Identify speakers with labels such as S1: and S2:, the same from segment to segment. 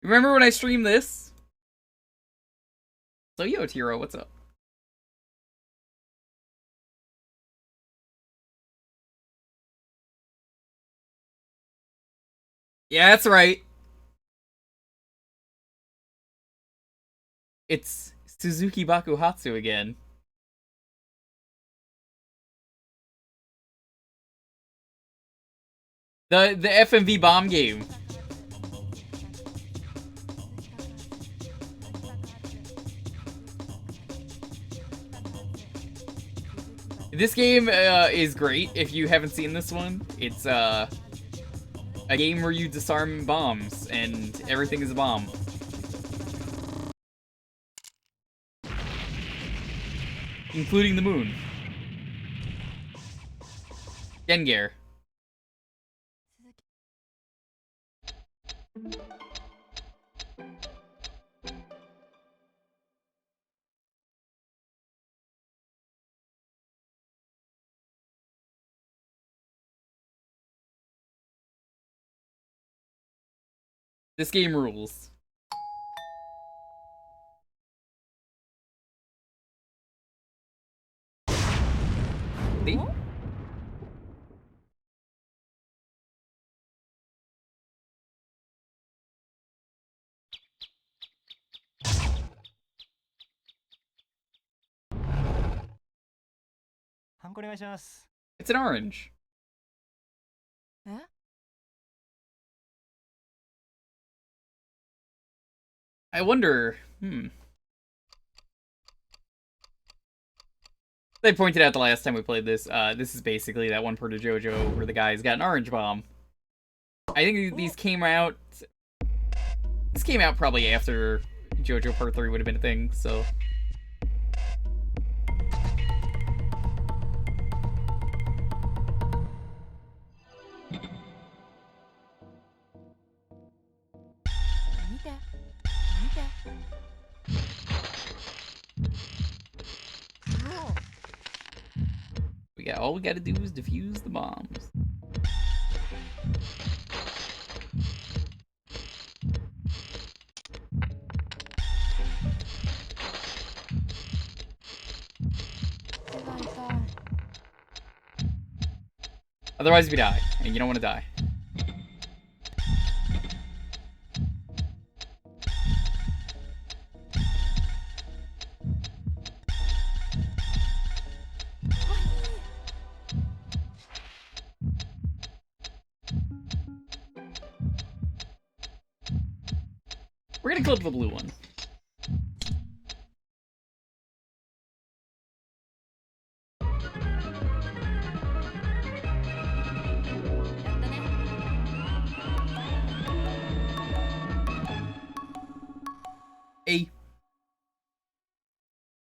S1: Remember when I streamed this? So yo, Tiro, what's up? Yeah, that's right. It's Suzuki Bakuhatsu again. The FMV bomb game. This game is great if you haven't seen this one. It's a game where you disarm bombs and everything is a bomb. Including the moon. Dengar. This game rules. See? It's an orange. I wonder, They pointed out the last time we played this, this is basically that one part of JoJo where the guy's got an orange bomb. I think these came out... This came out probably after JoJo Part 3 would have been a thing, so... All we gotta do is defuse the bombs. Otherwise we die, and you don't want to die. We're gonna clip the blue one.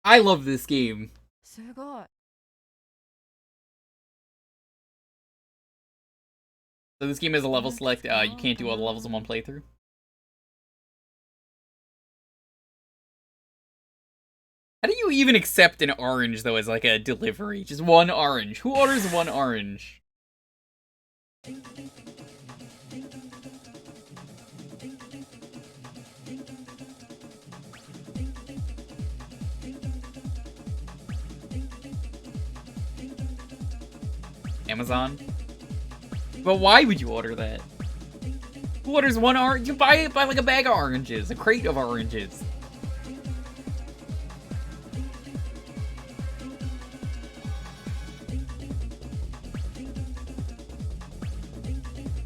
S1: I love this game. So this game has a level select, you can't do all the levels in one playthrough. How do you even accept an orange, though, as like a delivery? Just one orange. Who orders one orange? Amazon? But why would you order that? Who orders one orange? You buy it by like a bag of oranges, a crate of oranges.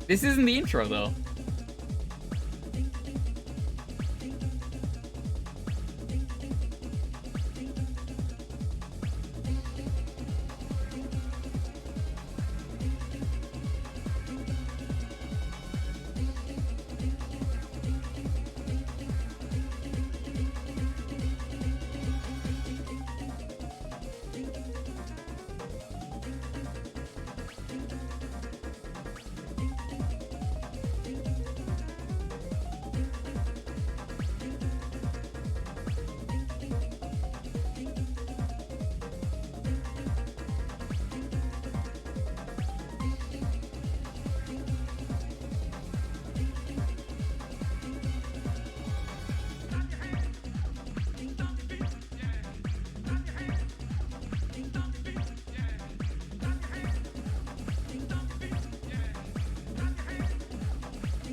S1: This isn't the intro, though.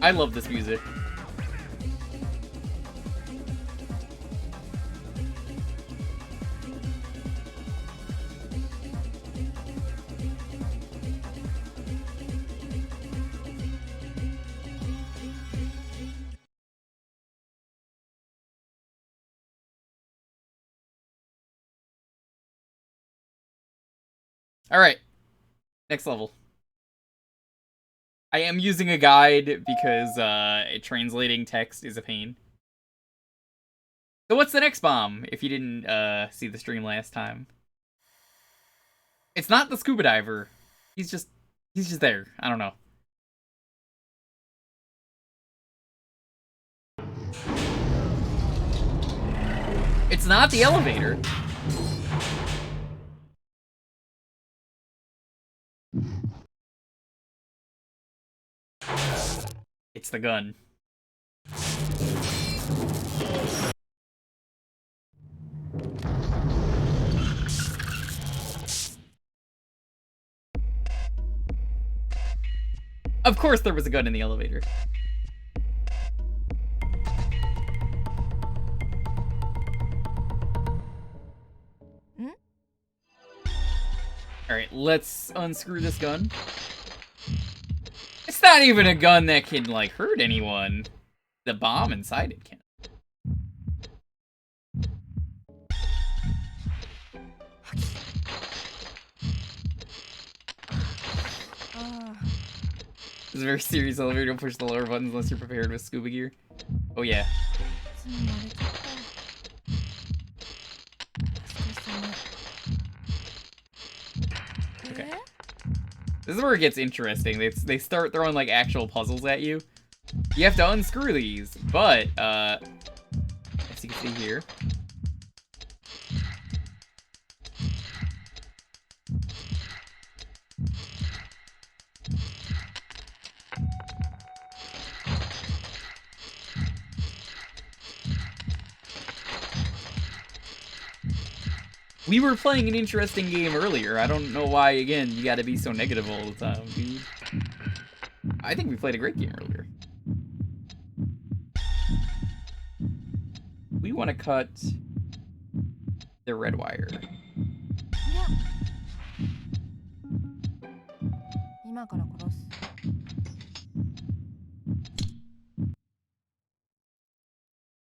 S1: I love this music. Alright. Next level. I am using a guide because translating text is a pain. So what's the next bomb, if you didn't see the stream last time? It's not the scuba diver. He's just there. I don't know. It's not the elevator. It's the gun. Of course there was a gun in the elevator. Alright, let's unscrew this gun. It's not even a gun that can, like, hurt anyone. The bomb inside it can. This is a very serious elevator. Don't push the lower buttons unless you're prepared with scuba gear. Oh, yeah. Okay. This is where it gets interesting. They start throwing, like, actual puzzles at you. You have to unscrew these, but, as you can see here. We were playing an interesting game earlier. I don't know why, again, you gotta be so negative all the time, dude. I think we played a great game earlier. We want to cut the red wire.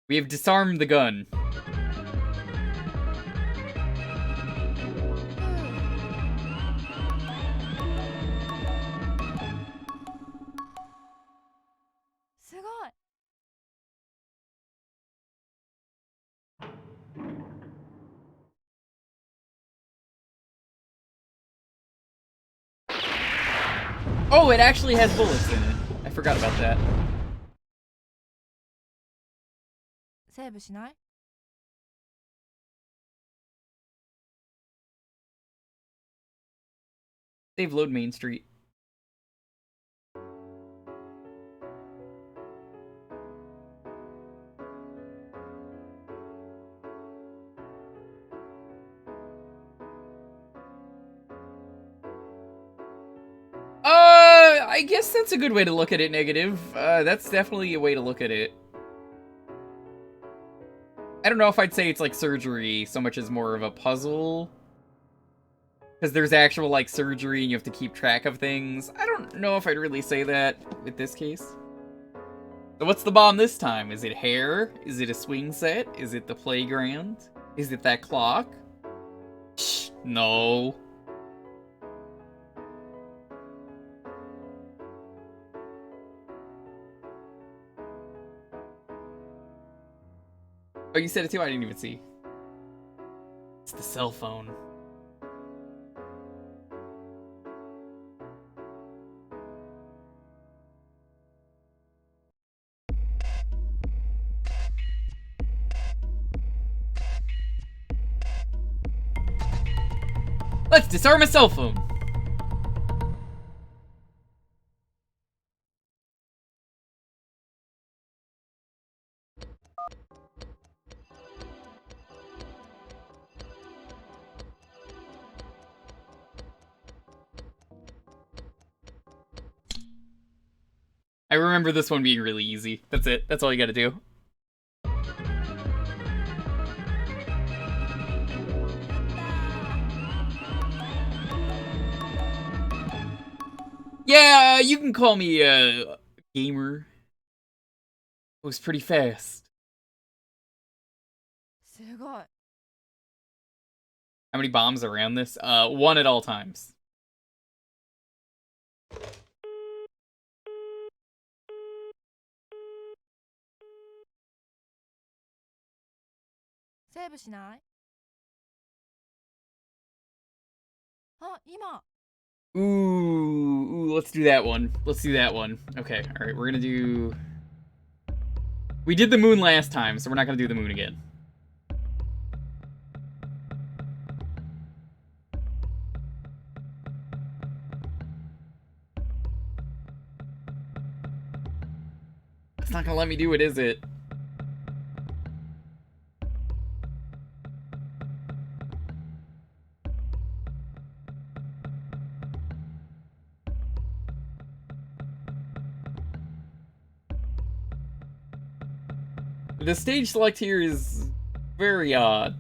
S1: We have disarmed the gun. Oh, it actually has bullets in it. I forgot about that. Save load Main Street. I guess that's a good way to look at it, negative. That's definitely a way to look at it. I don't know if I'd say it's like surgery so much as more of a puzzle. Because there's actual, like, surgery and you have to keep track of things. I don't know if I'd really say that with this case. So what's the bomb this time? Is it hair? Is it a swing set? Is it the playground? Is it that clock? Shh, no. Oh, you said it too? I didn't even see. It's the cell phone. Let's disarm a cell phone. I remember this one being really easy. That's it. That's all you gotta do. Yeah, you can call me a gamer. It was pretty fast. How many bombs around this? One at all times. Ooh, let's do that one. Let's do that one. Okay, alright, we're gonna do... We did the moon last time, so we're not gonna do the moon again. It's not gonna let me do it, is it? The stage select here is very odd.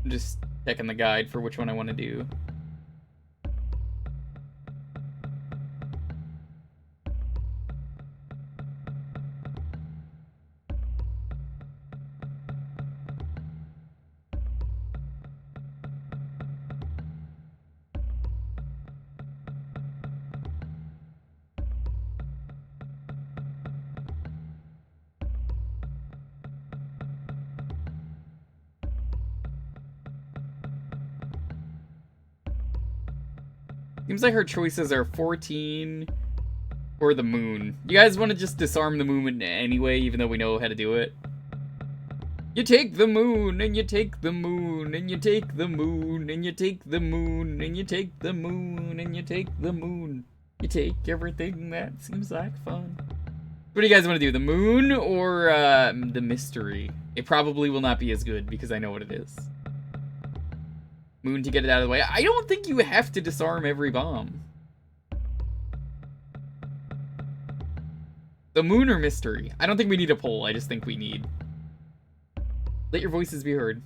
S1: I'm just checking the guide for which one I want to do. Seems like her choices are 14 or the moon. You guys want to just disarm the moon anyway, even though we know how to do it? You take the moon, and you take the moon, and you take the moon, and you take the moon, and you take the moon, and you take the moon. You take everything that seems like fun. What do you guys want to do, the moon or the mystery? It probably will not be as good because I know what it is. Moon to get it out of the way. I don't think you have to disarm every bomb. The moon or mystery? I don't think we need a poll. I just think we need... Let your voices be heard.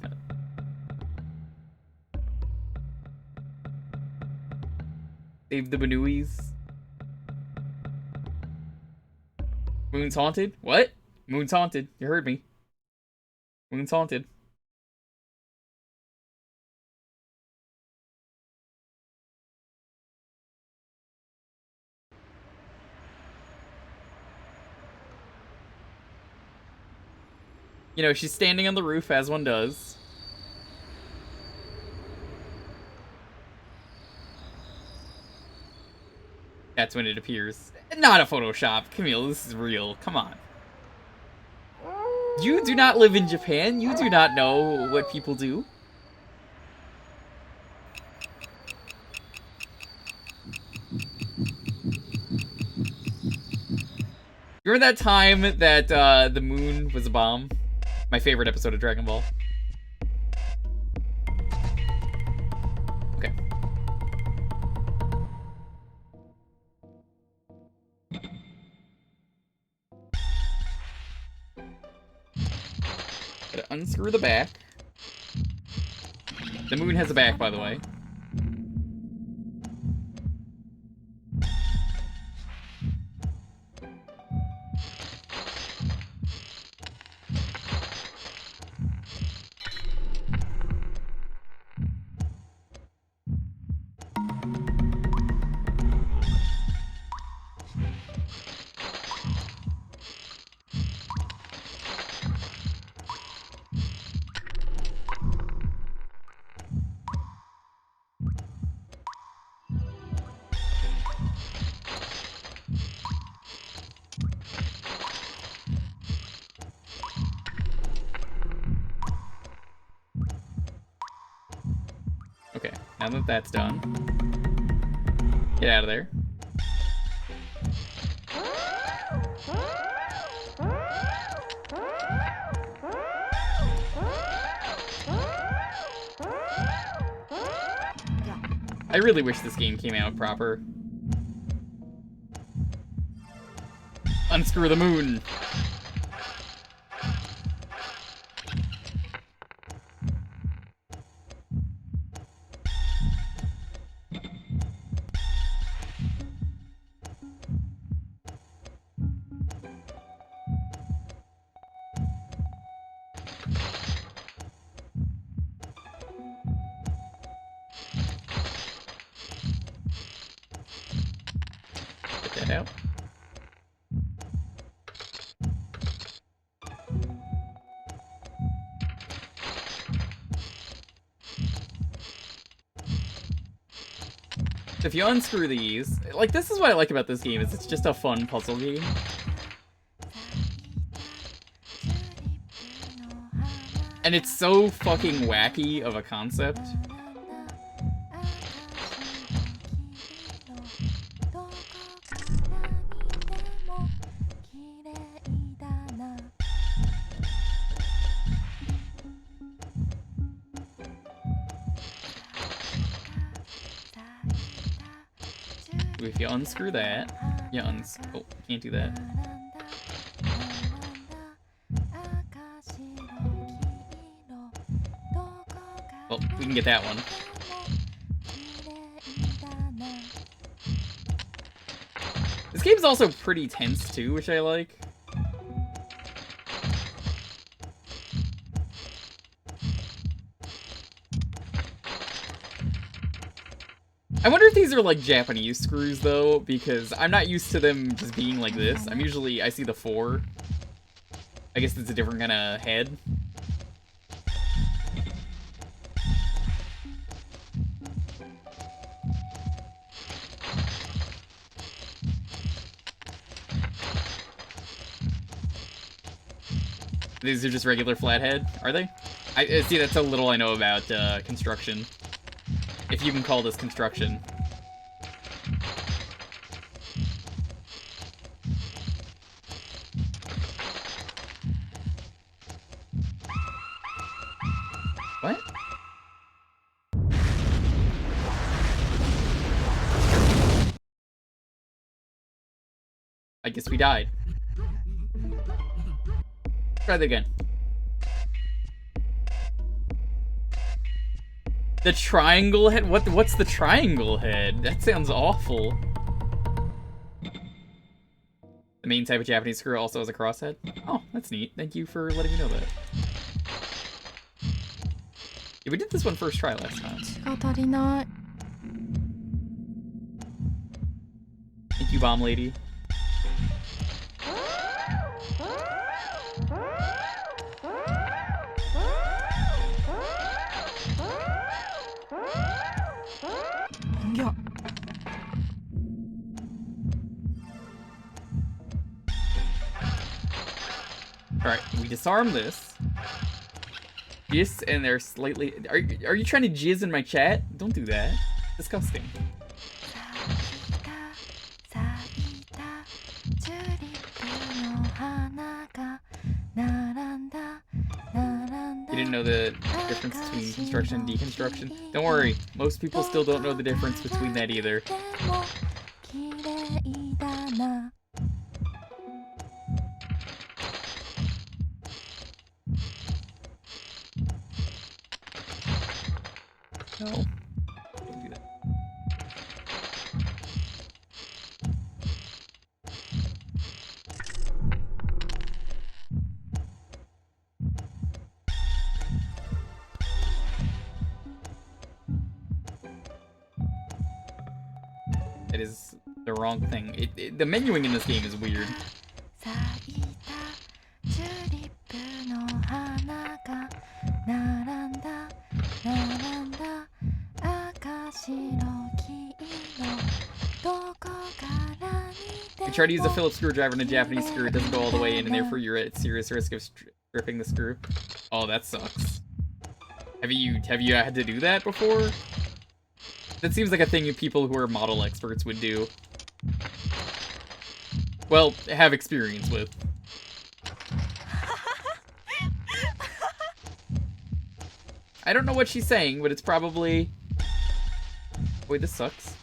S1: Save the Banuis. Moon's haunted? What? Moon's haunted. You heard me. Moon's haunted. You know, she's standing on the roof, as one does. That's when it appears. Not a Photoshop. Camille, this is real. Come on. You do not live in Japan. You do not know what people do. Remember that time that the moon was a bomb? My favorite episode of Dragon Ball. Okay. Gotta unscrew the back. The moon has a back, by the way. Okay, now that that's done, get out of there. I really wish this game came out proper. Unscrew the moon! Get that out. If you unscrew these, like, this is what I like about this game, is it's just a fun puzzle game. And it's so fucking wacky of a concept. If you unscrew that, oh, can't do that. Well, we can get that one. This game's also pretty tense too, which I like. I wonder if these are like Japanese screws though, because I'm not used to them just being like this. I see the 4. I guess it's a different kind of head. These are just regular flathead, are they? I see, that's how little I know about construction. If you can call this construction. What? I guess we died. Try that again. The triangle head? What's the triangle head? That sounds awful. The main type of Japanese screw also has a crosshead? Oh, that's neat. Thank you for letting me know that. Yeah, we did this one first try last time. Thank you, Bomb Lady. Alright, we disarm this. Yes, and they're slightly... Are you trying to jizz in my chat? Don't do that. Disgusting. You didn't know the difference between construction and deconstruction? Don't worry, most people still don't know the difference between that either. No. Don't do that. It is the wrong thing. The menuing in this game is weird. You try to use a Phillips screwdriver in a Japanese screw, it doesn't go all the way in, and therefore you're at serious risk of stripping the screw. Oh, that sucks. Have you had to do that before? That seems like a thing people who are model experts would do. Well, have experience with. I don't know what she's saying, but it's probably... Wait, this sucks.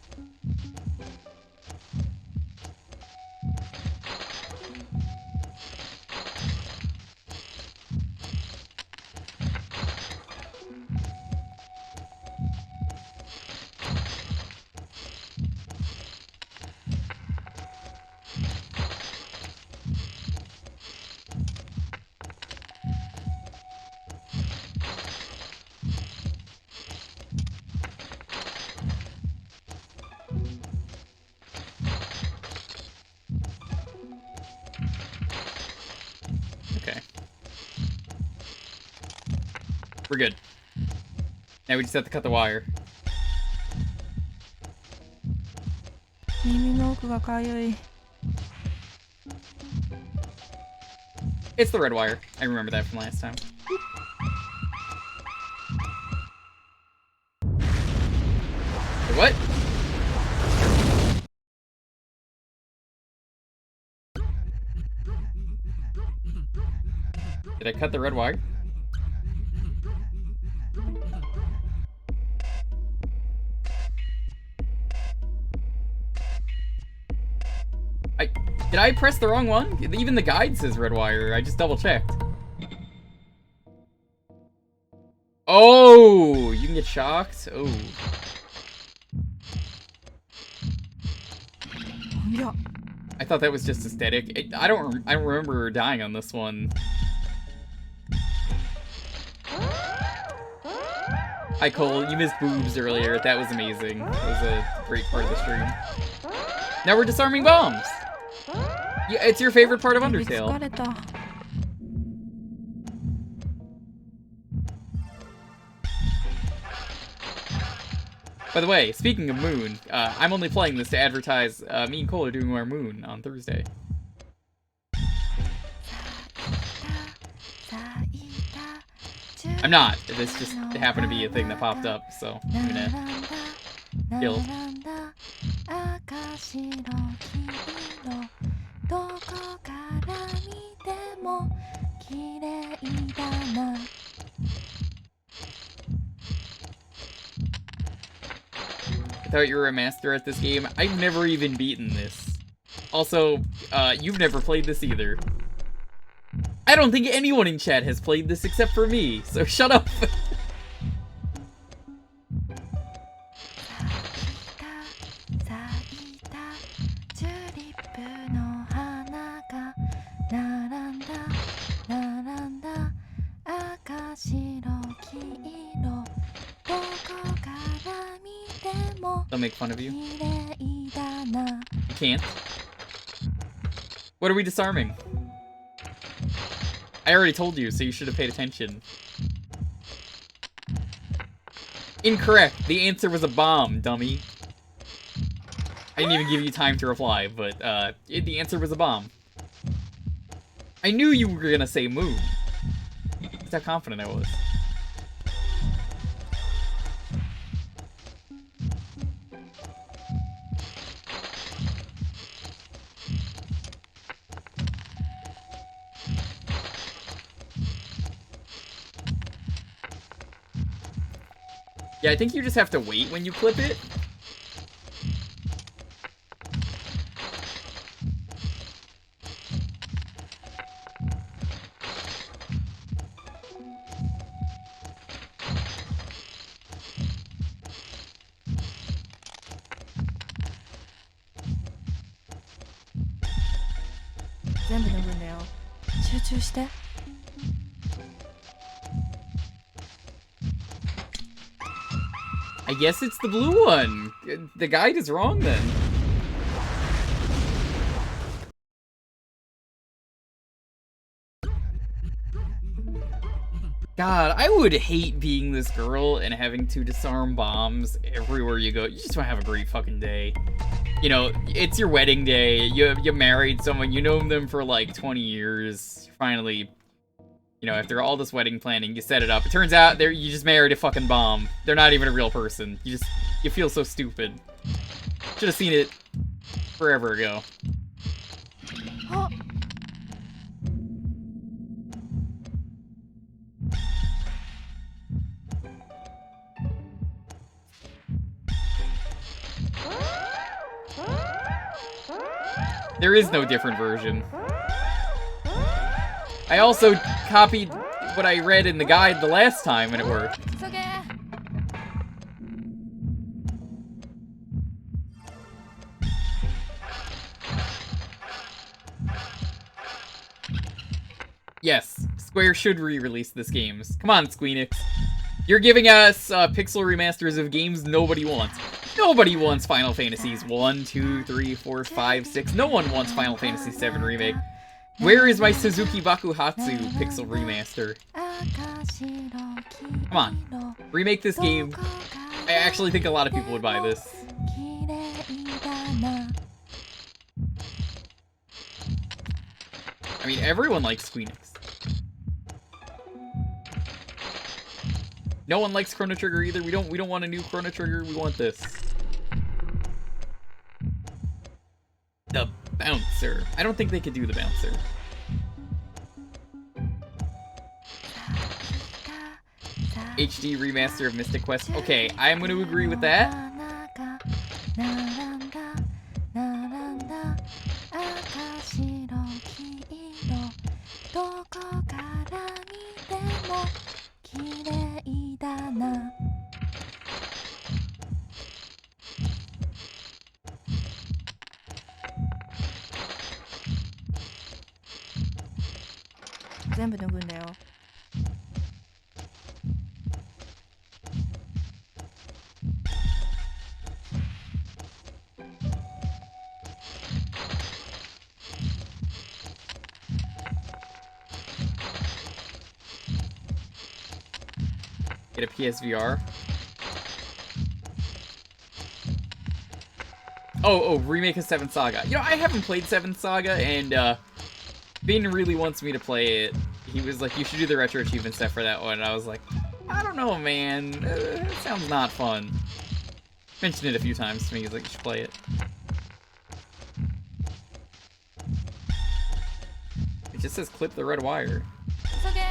S1: Okay. We're good. Now we just have to cut the wire. It's the red wire. I remember that from last time. What? Did I cut the red wire? Did I press the wrong one? Even the guide says red wire. I just double checked. Oh, you can get shocked? Oh.
S2: Yeah.
S1: I thought that was just aesthetic. I don't remember dying on this one. Hi Cole, you missed boobs earlier. That was amazing. That was a great part of the stream. Now we're disarming bombs. Yeah, it's your favorite part of Undertale. By the way, speaking of Moon, I'm only playing this to advertise me and Cole are doing our Moon on Thursday. I'm not. This just happened to be a thing that popped up, so I'm gonna kill. I thought you were a master at this game. I've never even beaten this. Also, you've never played this either. I don't think anyone in chat has played this except for me, so shut up. They'll make fun of you. You can't. What are we disarming? I already told you, so you should have paid attention. Incorrect. The answer was a bomb, dummy. I didn't even give you time to reply, but the answer was a bomb. I knew you were gonna say moon. That's how confident I was. Yeah, I think you just have to wait when you clip it. I guess it's the blue one. The guide is wrong then. God, I would hate being this girl and having to disarm bombs everywhere you go. You just want to have a great fucking day. You know, it's your wedding day. You married someone. You know them for like 20 years. You're finally, You know, after all this wedding planning, you set it up. It turns out you just married a fucking bomb. They're not even a real person. You feel so stupid. Should have seen it forever ago. There is no different version. I also copied what I read in the guide the last time and it worked. Yes, Square should re-release this games. Come on, Squeenix. You're giving us pixel remasters of games nobody wants. Nobody wants Final Fantasies 1, 2, 3, 4, 5, 6. No one wants Final Fantasy 7 Remake. Where is my Suzuki Bakuhatsu pixel remaster? Come on. Remake this game. I actually think a lot of people would buy this. I mean, everyone likes Squeenix. No one likes Chrono Trigger either. We don't want a new Chrono Trigger. We want this. The Bouncer. I don't think they could do the Bouncer. HD remaster of Mystic Quest. Okay, I'm going to agree with that. Get a PSVR. Oh, remake of 7th Saga. You know, I haven't played 7th Saga, and Bane really wants me to play it. He was like, you should do the retro achievement stuff for that one. And I was like, I don't know, man. It sounds not fun. Mentioned it a few times to me. He's like, you should play it. It just says clip the red wire.
S2: It's okay.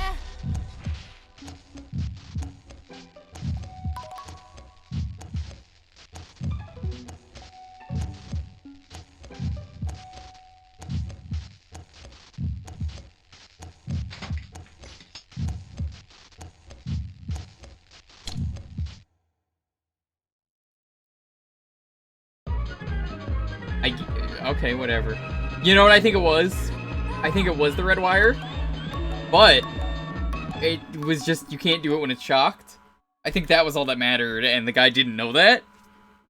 S1: Okay, whatever. You know what I think it was? I think it was the red wire. But it was just, you can't do it when it's shocked. I think that was all that mattered, and the guy didn't know that.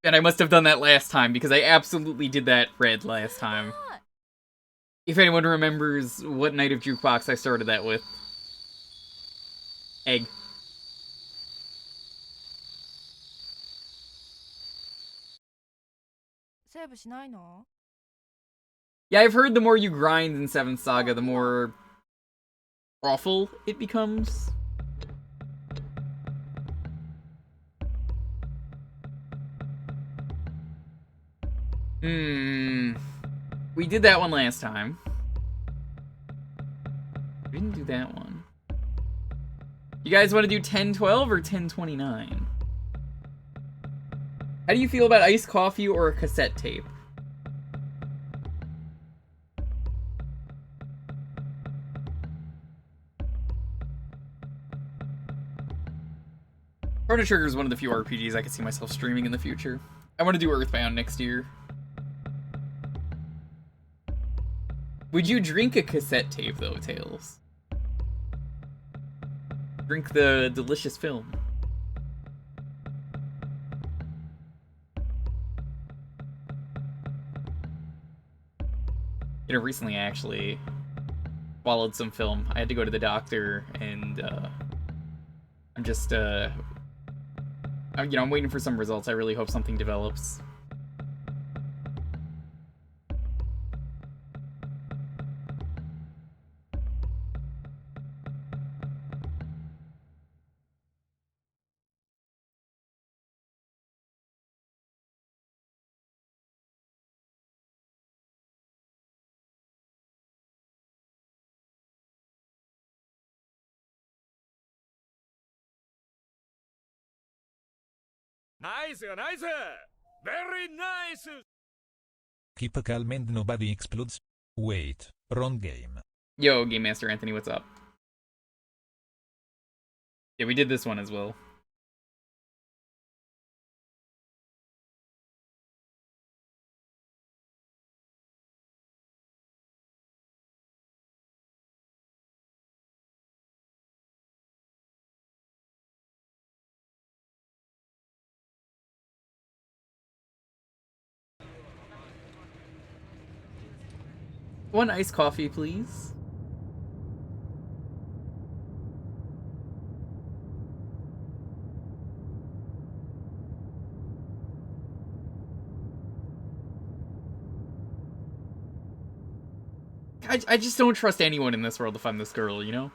S1: And I must have done that last time, because I absolutely did that red last time. If anyone remembers what night of Jukebox I started that with. Egg. Yeah, I've heard the more you grind in 7th Saga, the more awful it becomes. We did that one last time. We didn't do that one. You guys want to do 1012 or 1029? How do you feel about iced coffee or a cassette tape? Chrono Trigger is one of the few RPGs I can see myself streaming in the future. I want to do Earthbound next year. Would you drink a cassette tape, though, Tails? Drink the delicious film. You know, recently I actually swallowed some film. I had to go to the doctor, and I'm just, I'm waiting for some results. I really hope something develops.
S2: Nice, nice! Very nice!
S3: Keep calm and nobody explodes. Wait, wrong game.
S1: Yo, Game Master Anthony, what's up? Yeah, we did this one as well. One iced coffee, please. I just don't trust anyone in this world to find this girl, you know?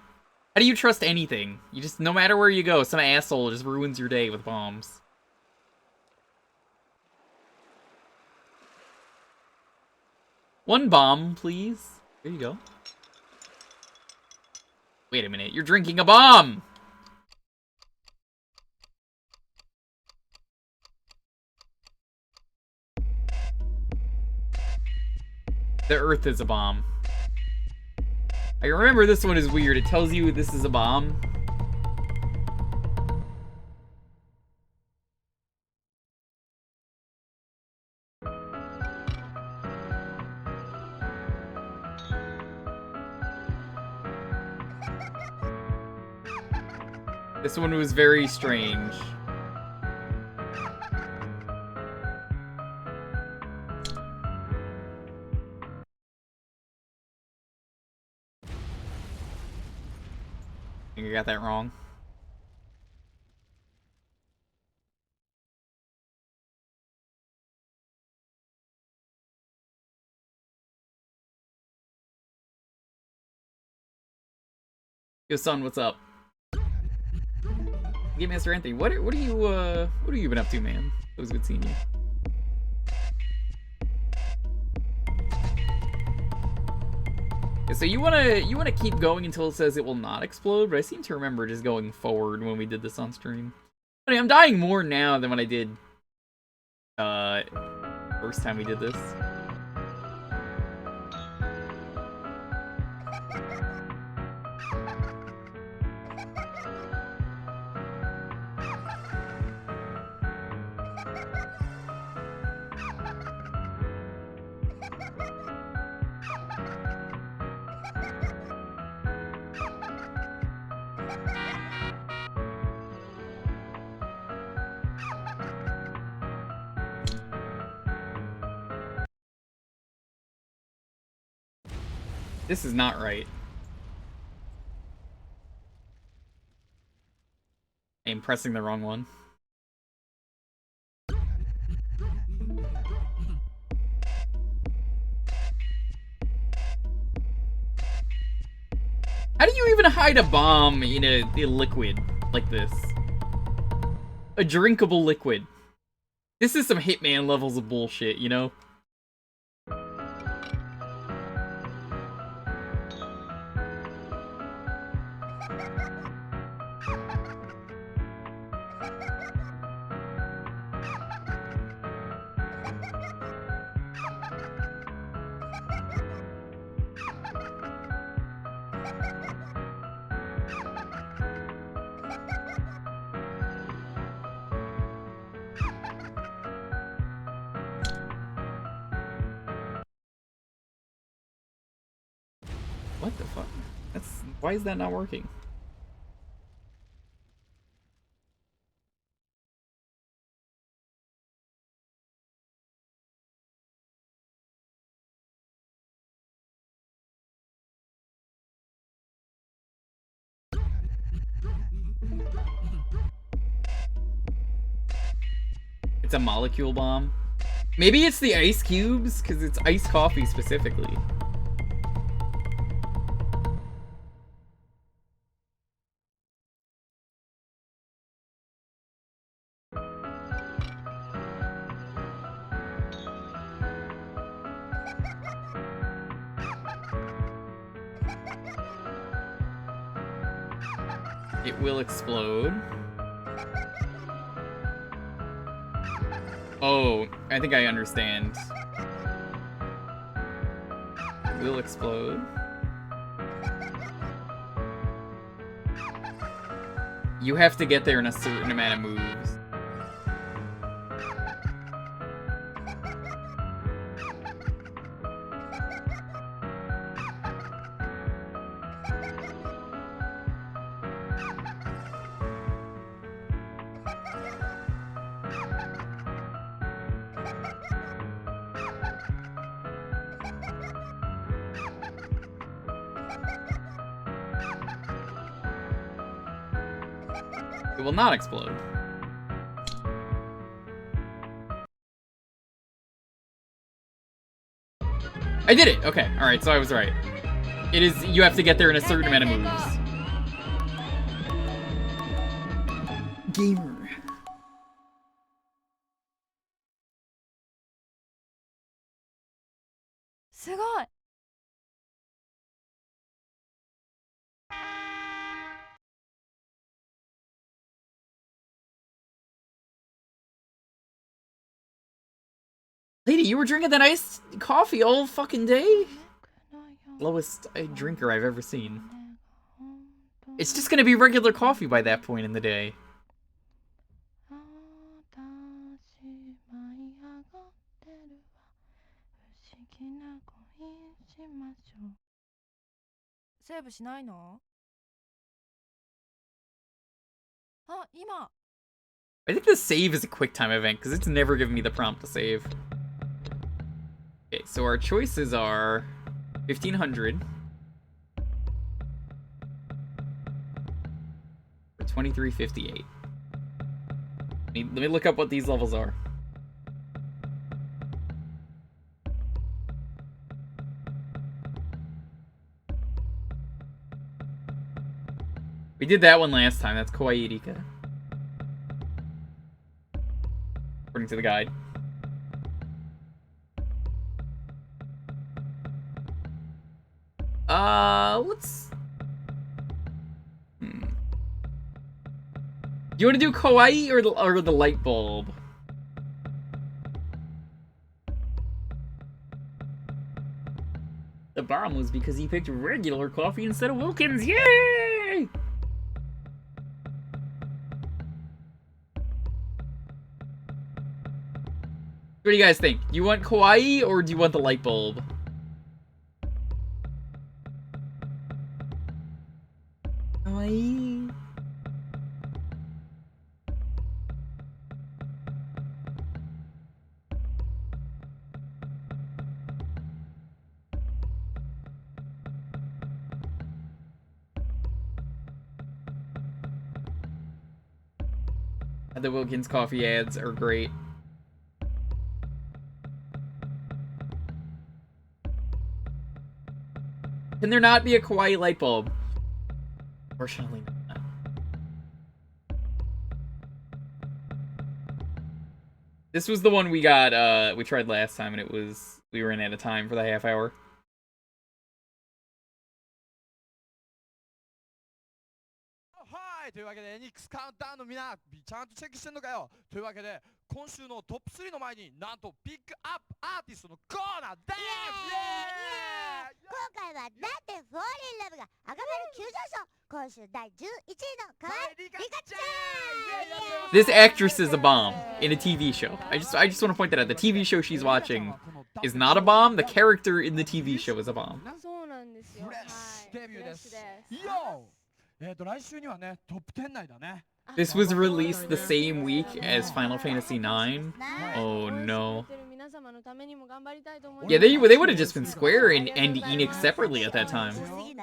S1: How do you trust anything? You just, no matter where you go, some asshole just ruins your day with bombs. One bomb, please. There you go. Wait a minute, you're drinking a bomb! The Earth is a bomb. I remember this one is weird. It tells you this is a bomb. This one was very strange. I think I got that wrong. Yo, son, what's up? Game Master Anthony, what are you been up to, man? It was good seeing you. Yeah, so you wanna keep going until it says it will not explode, but I seem to remember just going forward when we did this on stream. I mean, I'm dying more now than when I did first time we did this. This is not right. I'm pressing the wrong one. How do you even hide a bomb in a liquid like this? A drinkable liquid. This is some Hitman levels of bullshit, you know? What the fuck? Why is that not working? It's a molecule bomb. Maybe it's the ice cubes, because it's iced coffee specifically. It will explode. Oh, I think I understand. Will explode. You have to get there in a certain amount of moves. It will not explode. I did it! Okay, alright, so I was right. It is, you have to get there in a certain amount of moves. Gamer. Lady, you were drinking that iced coffee all fucking day? Lowest drinker I've ever seen. It's just gonna be regular coffee by that point in the day. I think the save is a quick time event because it's never given me the prompt to save. Okay, so our choices are 1500 or 2358. Let me look up what these levels are. We did that one last time. That's Kawaii Rika. According to the guide. Let's... Do you want to do Kawaii or the light bulb? The bomb was because he picked regular coffee instead of Wilkins. Yay! What do you guys think? Do you want Kawaii or do you want the light bulb? Kawaii. The Wilkins coffee ads are great. Can there not be a Kawaii light bulb? Fortunately not. This was the one we got, we tried last time and we ran out of time for the half hour.
S4: Hi! というわけで、エニックスカウントダウンのみんな、ちゃんとチェックしてんのかよというわけで、今週のトップ3の前になんとピックアップアーティストのコーナーです。
S5: 今回はなんでフォーリンラブが赤丸急上昇。今週第11位の河合リカちゃん。
S1: This actress is a bomb in a TV show. I just want to point that out. The TV show she's watching is not a bomb. The character in the TV show is a bomb.
S5: そうなんですよ。
S4: フレッシュデビューです。
S5: フレッシュです。
S4: よ来週にはね、トップ10内だね。
S1: This was released the same week as Final Fantasy IX. Oh no. Yeah, they would have just been Square and Enix separately at that time.
S5: そういえ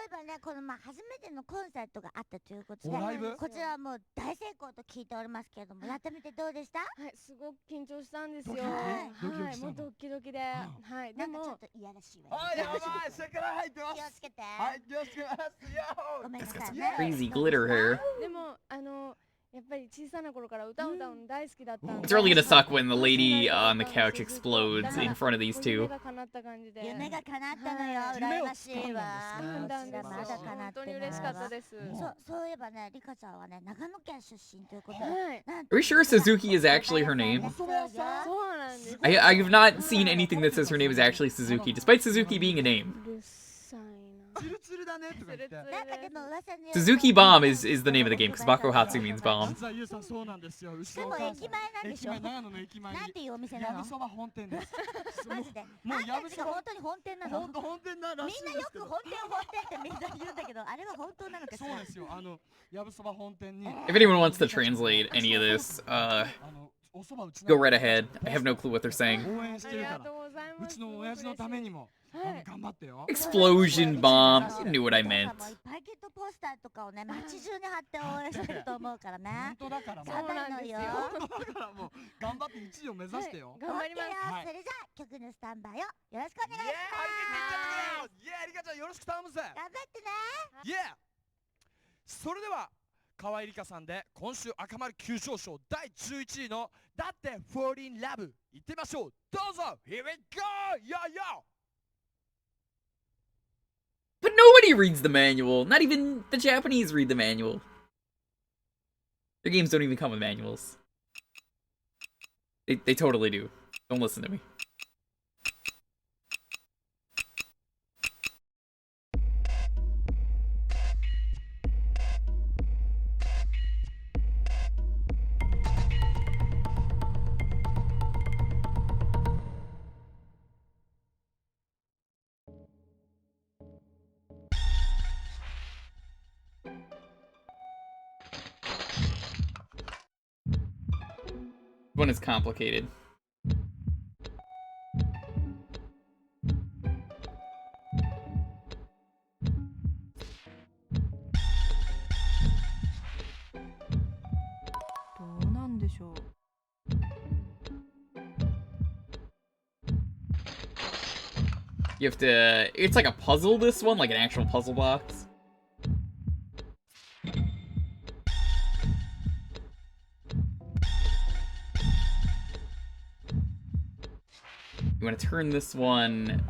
S5: ばね、この初めてのコンサートがあったということで、こちらはもう大成功と聞いておりますけれども、やってみてどうでした？
S6: はい、すごく緊張したんですよ。
S4: はい、
S6: もうドキドキで、はい、でも
S5: ちょっといやらしいわ。
S4: やばい、下から入ってます。
S5: 気をつけて。
S4: はい、気をつけますよ。
S5: ごめんなさい
S1: Got some
S5: ね。
S1: crazy glitter hair.
S6: でもやっぱり小さな頃から歌を歌うの大好きだったんで。
S1: It's really gonna suck when the
S6: はい
S1: lady
S6: はい
S1: on the couch explodes in front of these
S6: こう
S1: two.
S6: 夢が叶った感じで。
S5: 夢が叶ったのよ、
S6: はい
S5: 羨ましいわ。
S6: そうなんですよ。
S5: こちらまだ叶
S6: 本
S5: ってない
S6: 当に嬉しかった
S5: わ。
S6: です。
S5: そういえばね、リカちゃんはね、長野県出身ということで。
S6: はい。
S5: Are
S1: Are we sure Suzuki is actually her name?
S6: そうなんです。
S1: I have not seen anything that says her name is actually Suzuki, despite Suzuki being a name.
S6: うるさいな。
S4: ツルツルだねとか言って。
S5: なんかでも噂によると
S1: Suzuki Bomb is the name of the game, because Bakuhatsu means bomb.
S4: 実はゆうさんそうなんですよ。
S5: でも駅前なんでしょ。
S4: 駅前、長野の駅前に
S5: なんていうお店なの
S4: やぶ？そば本店です。
S5: マジで。
S4: もう
S5: あんたんちが本当に本店なの？
S4: 本店なら
S5: み
S4: しい
S5: んなよく
S4: んですけど。
S5: 本店ってみんな言うんだけど、あれは本当なのかしら。
S4: そうですよ。やぶそば本店に。
S1: If anyone wants to translate any of this,
S4: おそばうち
S1: go right ahead. I have no clue what they're saying.
S4: 応援し
S6: あ
S4: てるから
S6: りがとう。ございます。
S4: うちの親父のためにも
S6: はい
S4: 頑張ってよ。
S1: Explosion bomb. You knew what I
S5: さ
S1: meant.
S5: もいっぱいゲットポスターとかをね、街中に貼って応援してると思うからね
S4: 本。当だからもう。
S6: そうなんですよ。
S4: 本当だからもう頑張って1位を目指してよ。
S6: 頑張ります。
S4: はい
S5: それじゃあ曲のスタンバイをよろしくお願いします。
S4: イエーイリカちゃんよろしく頼むぜ。
S5: 頑張ってね。
S4: イエーそれでは河合理香さんで今週赤丸急上昇第11位のだって Fall in Love いってみましょう。どうぞ Here we go! Yo yo!
S1: But nobody reads the manual. Not even the Japanese read the manual. Their games don't even come with manuals. They totally do. Don't listen to me. One is complicated. You have to... It's like a puzzle, this one, like an actual puzzle box. You want to turn this one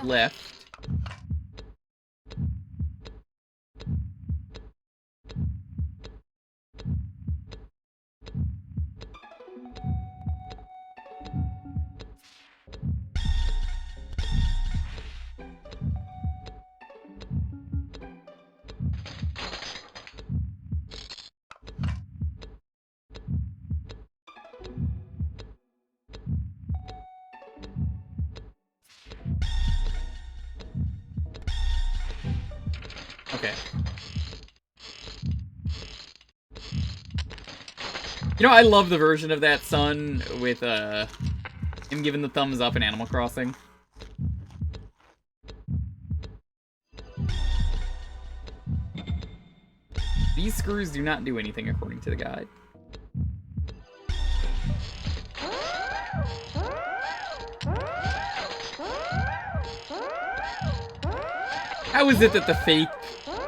S1: left. Okay. You know, I love the version of that son with him giving the thumbs up in Animal Crossing. These screws do not do anything according to the guide. How is it that the fake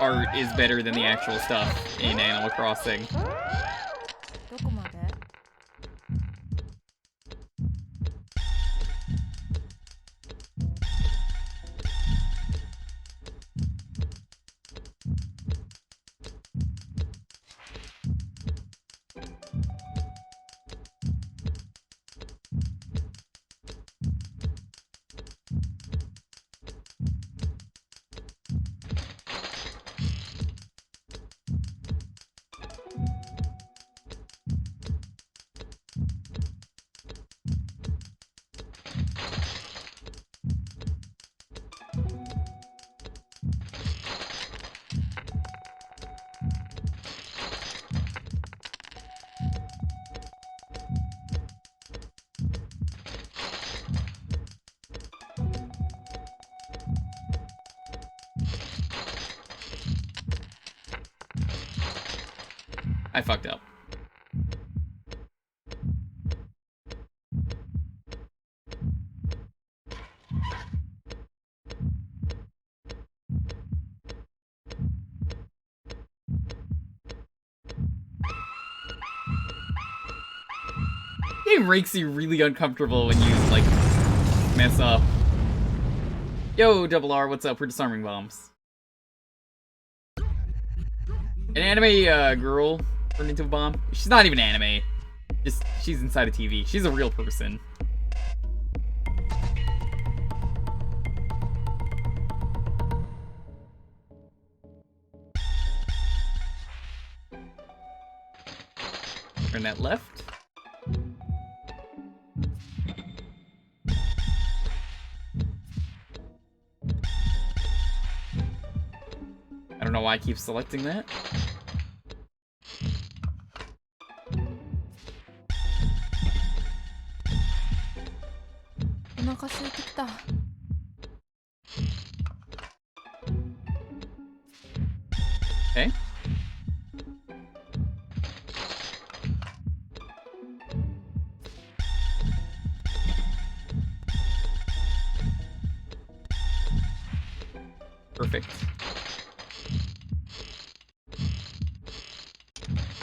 S1: art is better than the actual stuff in Animal Crossing?
S7: どこまで？
S1: I fucked up. It makes you really uncomfortable when you, like, mess up. Yo, Double R, what's up? We're disarming bombs. An anime girl turned into a bomb. She's not even anime. Just, she's inside a TV. She's a real person. Turn that left. I don't know why I keep selecting that. Okay. Perfect.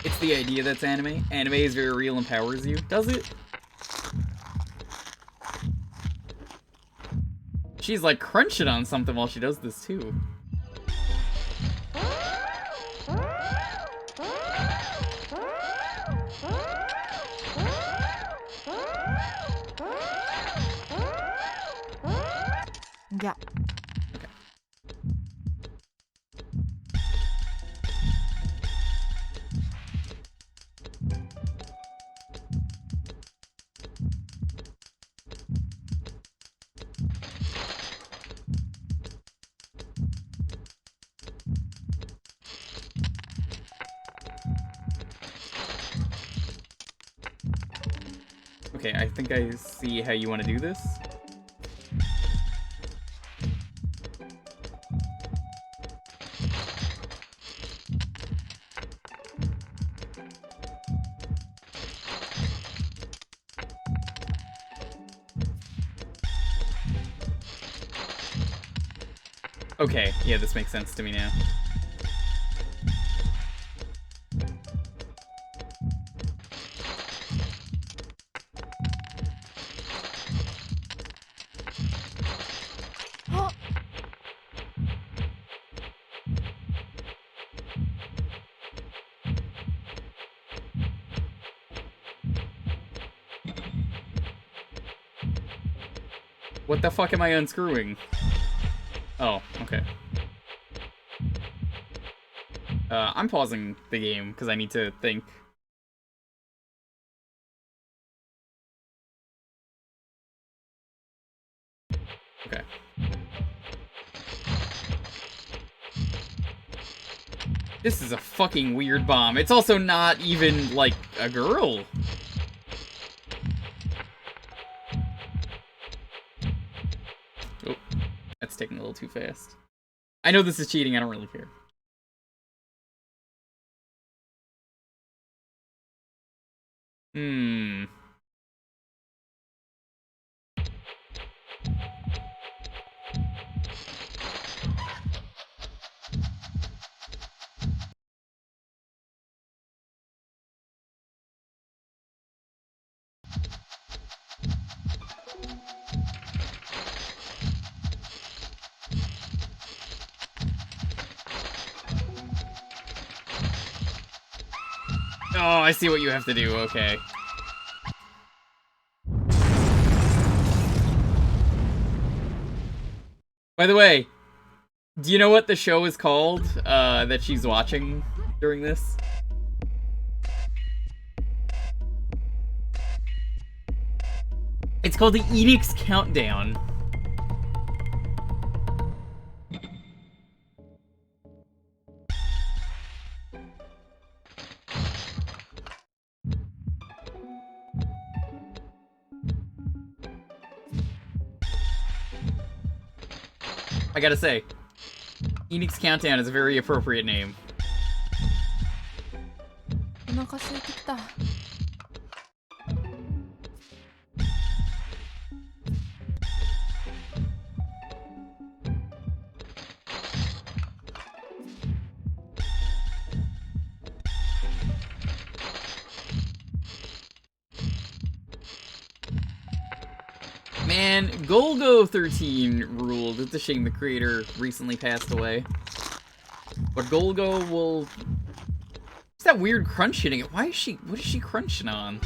S1: It's the idea that's anime. Anime is very real and empowers you. Does it? She's like crunching on something while she does this too.
S7: Yeah.
S1: Okay, I think I see how you want to do this. Okay, yeah, this makes sense to me now. What the fuck am I unscrewing? Oh, okay. I'm pausing the game because I need to think. Okay. This is a fucking weird bomb. It's also not even, like, a girl. Oh, that's taking a little too fast. I know this is cheating, I don't really care. Hmm. Oh, I see what you have to do, okay. By the way, do you know what the show is called, that she's watching during this? It's called the Edict's Countdown. I gotta say, Edict's Countdown is a very appropriate name. Man, Golgo13 ruled. It's a shame the creator recently passed away. But Golgo will... What's that weird crunch hitting it? What is she crunching on?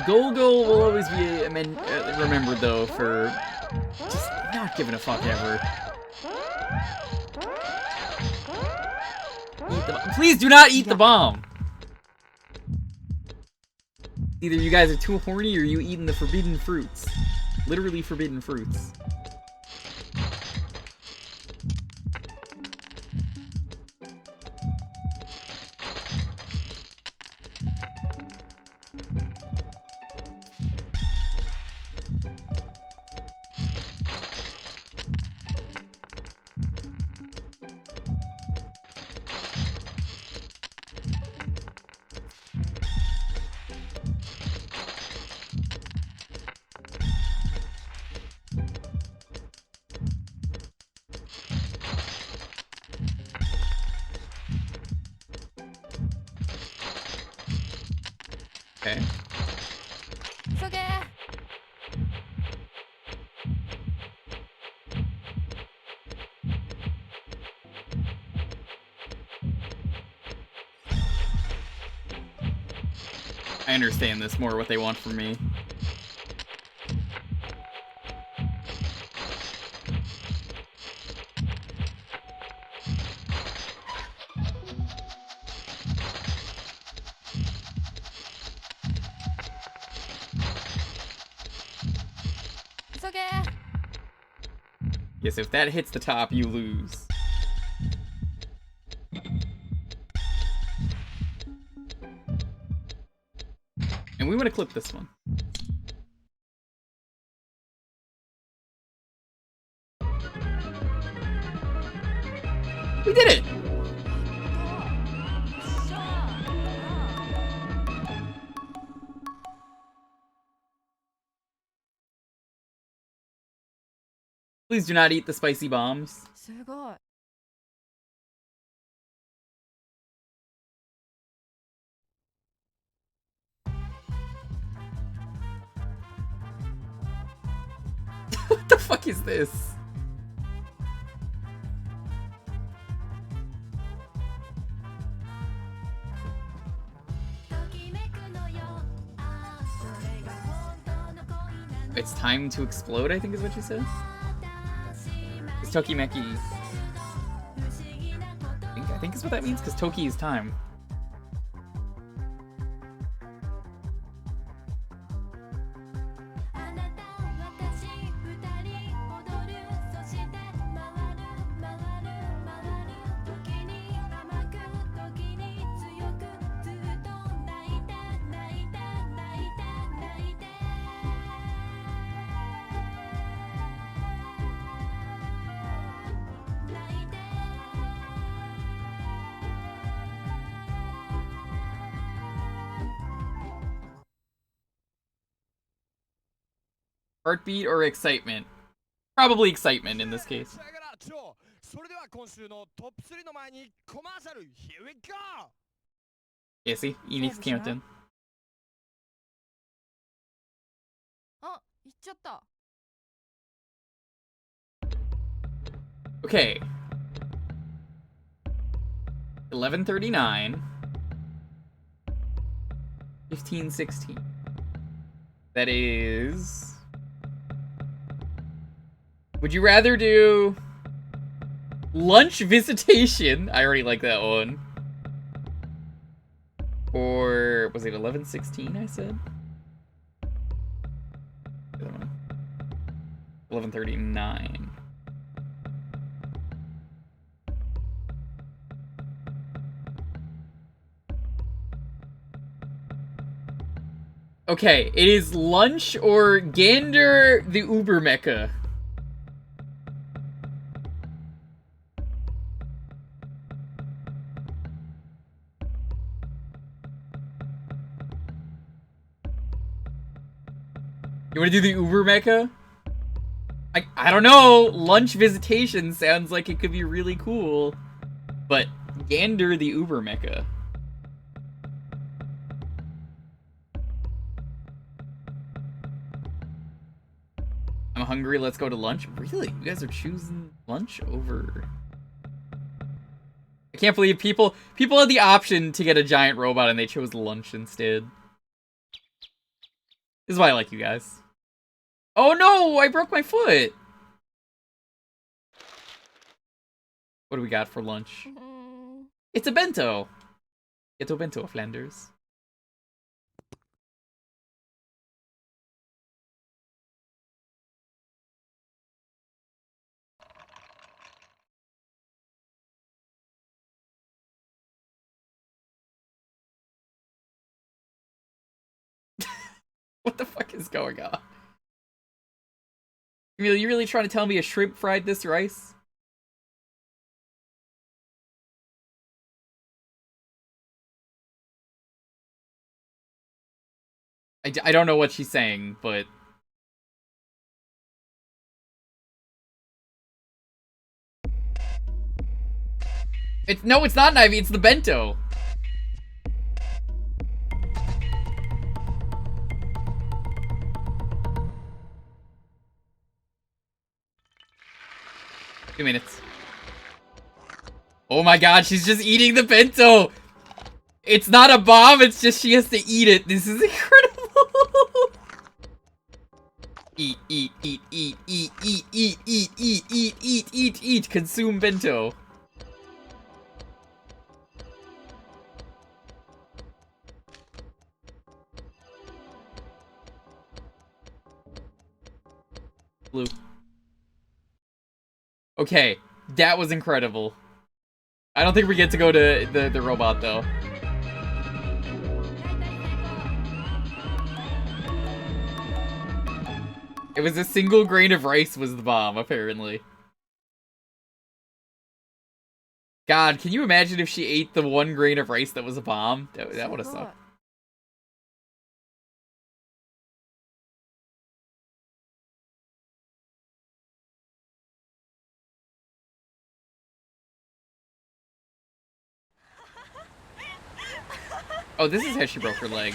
S1: Golgo will always be remembered, though, for just not giving a fuck ever. Eat the bomb. Please do not eat the bomb! Either you guys are too horny or you eating the forbidden fruits. Literally forbidden fruits. Okay.
S7: It's okay.
S1: I understand this more what they want from me.
S7: It's okay.
S1: Yes, if that hits the top, you lose. And we want to clip this one. We did it! Please do not eat the spicy bombs.
S7: すごい。
S1: What the fuck is this? It's time to explode, I think is what you said. It's Tokimeki. I think is what that means, because Toki is time. Heartbeat or excitement? Probably excitement in this case.
S4: それでは今週のトップ3の前にコマーシャル Here we go!
S1: Yeah, see? Enix countdown.
S7: あ、行っちゃった。
S1: Okay. 11:39. 15:16. That is... Would you rather do... Lunch Visitation? I already like that one. Or... Was it 11:16 I said? 11:39. Okay, it is lunch or Gander the Uber Mecha. You wanna do the Uber Mecha? I don't know, Lunch Visitation sounds like it could be really cool. But Gander the Uber Mecha. I'm hungry, let's go to lunch. Really? You guys are choosing lunch over... I can't believe people had the option to get a giant robot and they chose lunch instead. This is why I like you guys. Oh no! I broke my foot! What do we got for lunch? It's a bento! It's a bento, Flanders. What the fuck is going on? You really trying to tell me a shrimp fried this rice? I don't know what she's saying, but... No, it's not an Ivy, it's the bento! Two minutes. Oh my god, she's just eating the bento! It's not a bomb, it's just she has to eat it. This is incredible! Eat, eat, eat, eat, eat, eat, eat, eat, eat, eat, eat, eat, eat, consume bento. Blue. Okay, that was incredible. I don't think we get to go to the robot, though. It was a single grain of rice was the bomb, apparently. God, can you imagine if she ate the one grain of rice that was a bomb? That would have sucked. Oh, this is how she broke her leg.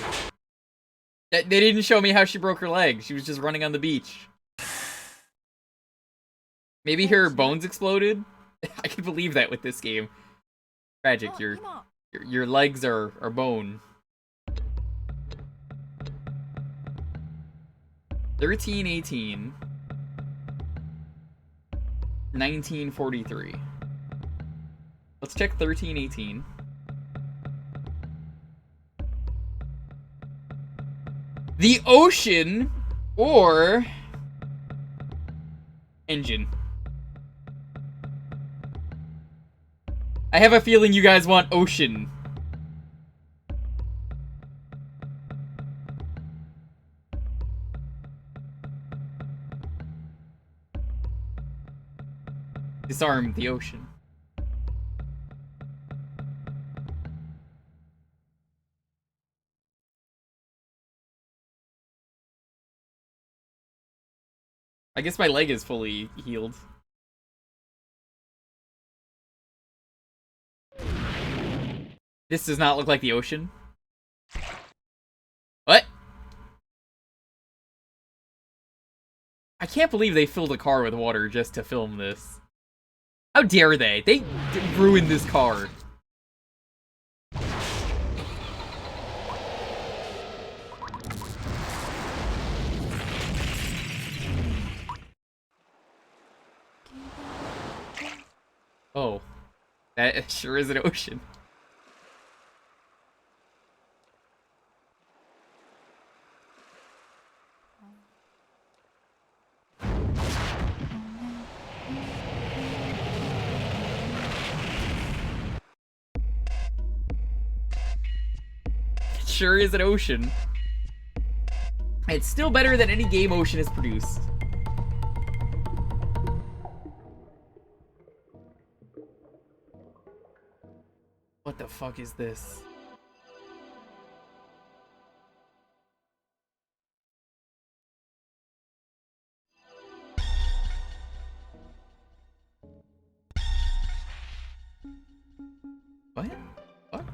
S1: They didn't show me how she broke her leg. She was just running on the beach. Maybe her bones exploded? I can believe that with this game. Tragic, your legs are bone. 1318. 1943. Let's check 1318. The ocean or engine. I have a feeling you guys want ocean. Disarm the ocean. I guess my leg is fully healed. This does not look like the ocean. What? I can't believe they filled a car with water just to film this. How dare they? They ruined this car. Oh, that sure is an ocean. It sure is an ocean. It's still better than any game Ocean has produced. What the fuck is this? What? Fuck?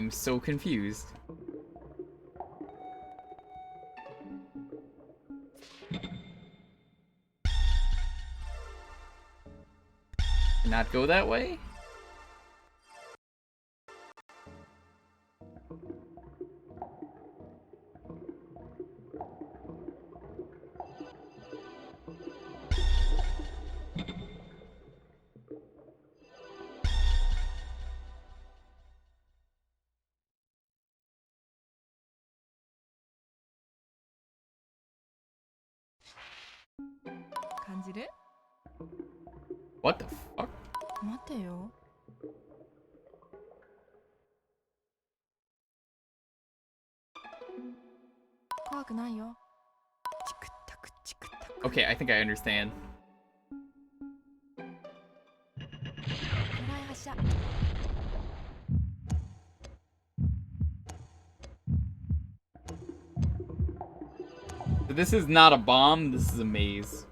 S1: I'm so confused. Not go that way? What the fuck?
S7: 待てよ。怖くないよ。チクタクチクタク。
S1: Okay, I think I understand.
S7: 狙い発射。
S1: So this is not a bomb, this is a maze.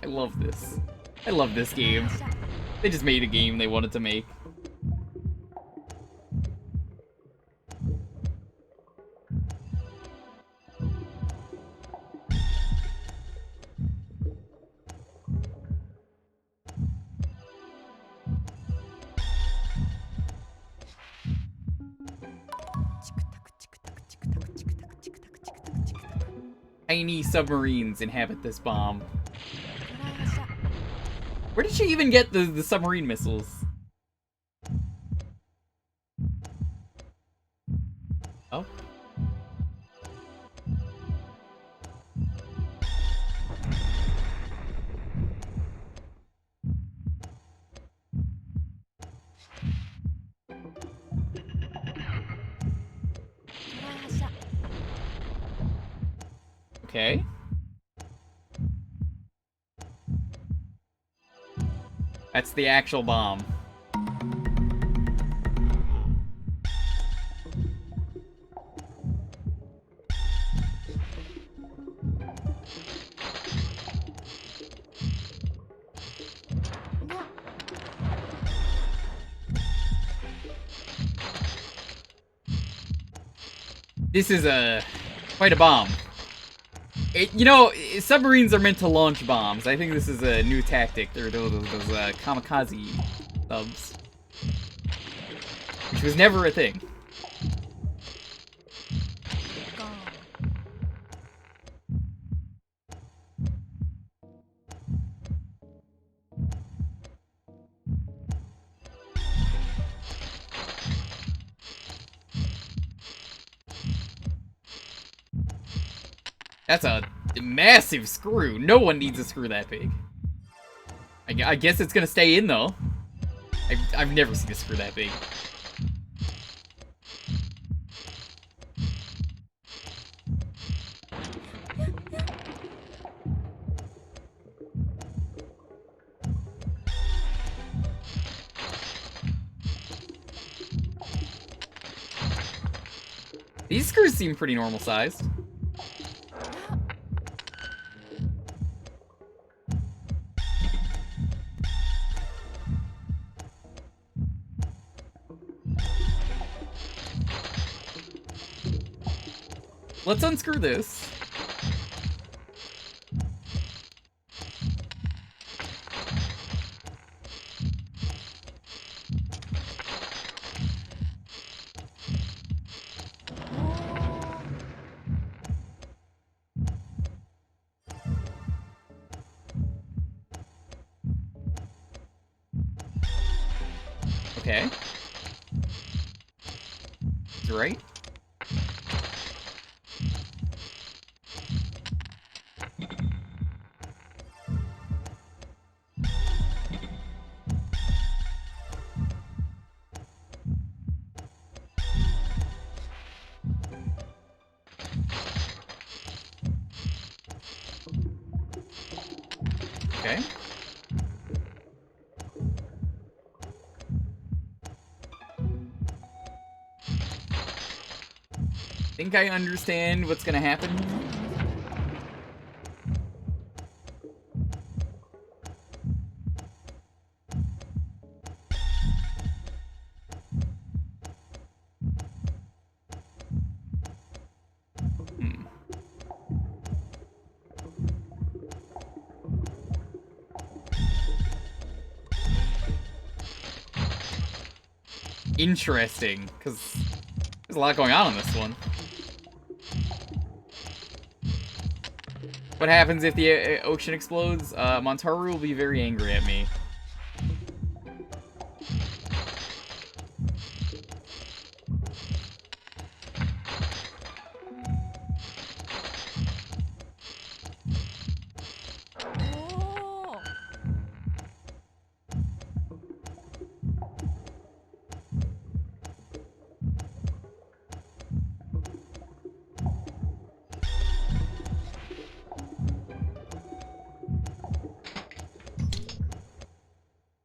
S1: I love this. I love this game. They just made a game they wanted to make. Tiny submarines inhabit this bomb. Where did she even get the submarine missiles? Oh. Okay. That's the actual bomb. This is quite a bomb. You know, submarines are meant to launch bombs. I think this is a new tactic. They're those kamikaze subs. Which was never a thing. That's a massive screw. No one needs a screw that big. I guess it's gonna stay in though. I've never seen a screw that big. These screws seem pretty normal sized. Let's unscrew this. Okay. Right? Okay. think I understand what's gonna happen. Interesting, because there's a lot going on this one. What happens if the ocean explodes? Montaru will be very angry at me.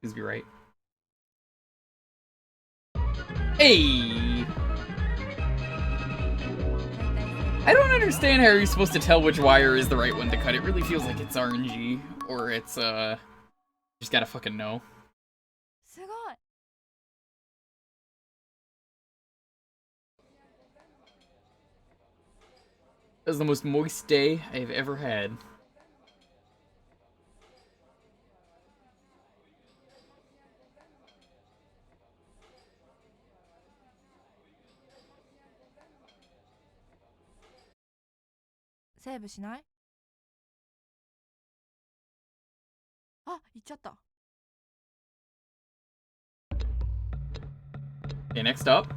S1: Please be right. Hey! I don't understand how you're supposed to tell which wire is the right one to cut. It really feels like it's RNG, or it's, just gotta fucking know.
S7: すごい
S1: That was the most moist day I've ever had.
S7: Save しない？あ、行っちゃった。
S1: Okay, next up.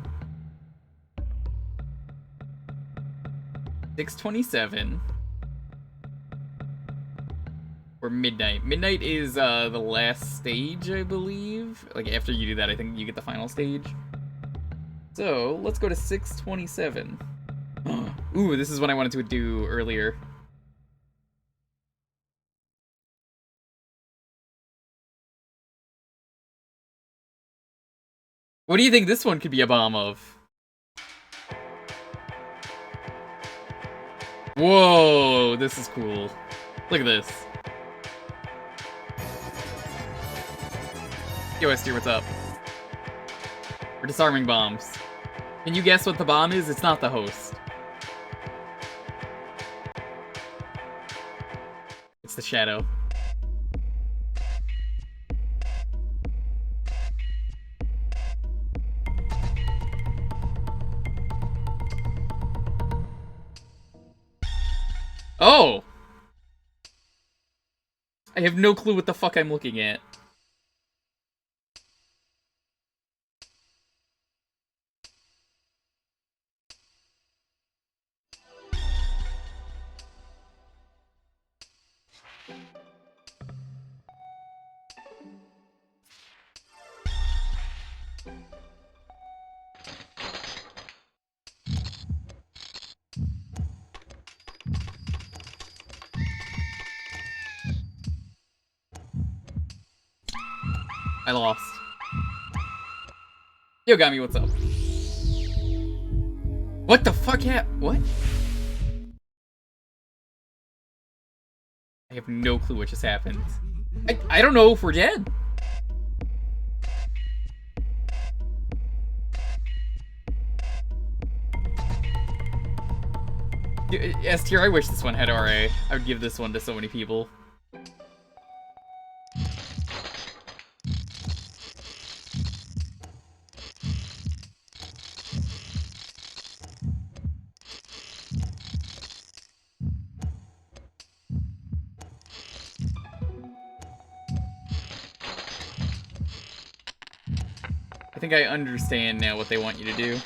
S1: 627. Or Midnight. Midnight is the last stage, I believe. Like, after you do that, I think you get the final stage. So, let's go to 627. Ooh, this is what I wanted to do earlier. What do you think this one could be a bomb of? Whoa, this is cool. Look at this. Yo, ST, what's up? We're disarming bombs. Can you guess what the bomb is? It's not the host. It's the shadow. Oh! I have no clue what the fuck I'm looking at. I lost. Yo, Gami, what's up? What the fuck what? I have no clue what just happened. I don't know if we're dead. S tier, I wish this one had RA. I would give this one to so many people. I think I understand now what they want you to do.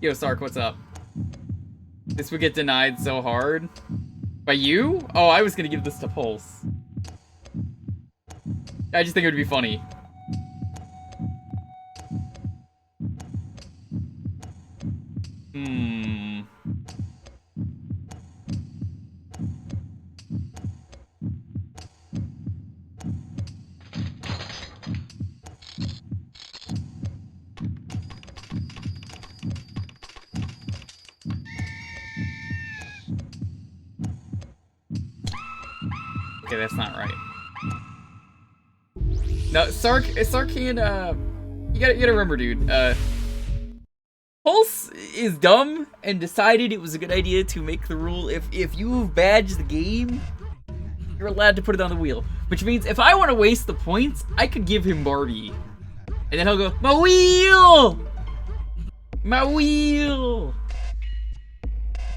S1: Yo, Sark, what's up? This would get denied so hard. By you? Oh, I was gonna give this to Pulse. I just think it would be funny. Okay, that's not right. No, Sark can't, you gotta remember, dude, Pulse is dumb and decided it was a good idea to make the rule if you've badged the game, you're allowed to put it on the wheel. Which means if I want to waste the points, I could give him Barbie. And then he'll go, my wheel! My wheel!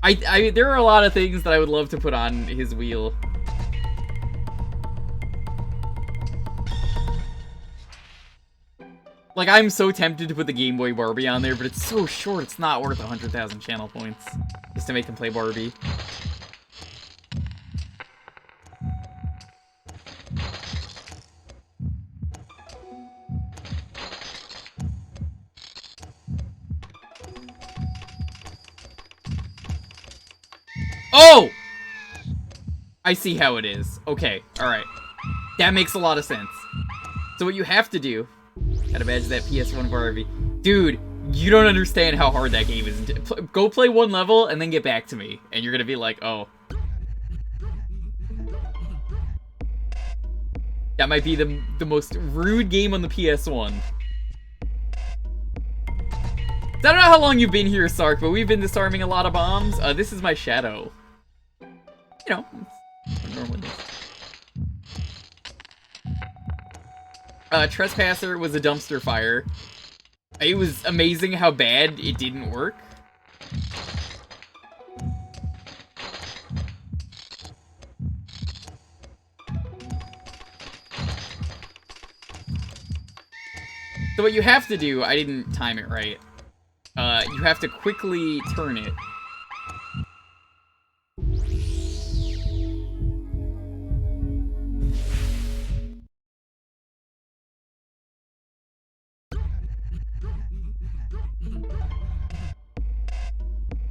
S1: There are a lot of things that I would love to put on his wheel. Like, I'm so tempted to put the Game Boy Barbie on there, but it's so short, it's not worth 100,000 channel points just to make him play Barbie. Oh! I see how it is. Okay, alright. That makes a lot of sense. So what you have to do... Gotta badge that PS1 Barbie. Dude, you don't understand how hard that game is. Go play one level and then get back to me. And you're gonna be like, oh. That might be the most rude game on the PS1. I don't know how long you've been here, Sark, but we've been disarming a lot of bombs. This is my shadow. You know, it's what it normally does. Trespasser was a dumpster fire. It was amazing how bad it didn't work. So what you have to do, I didn't time it right. You have to quickly turn it.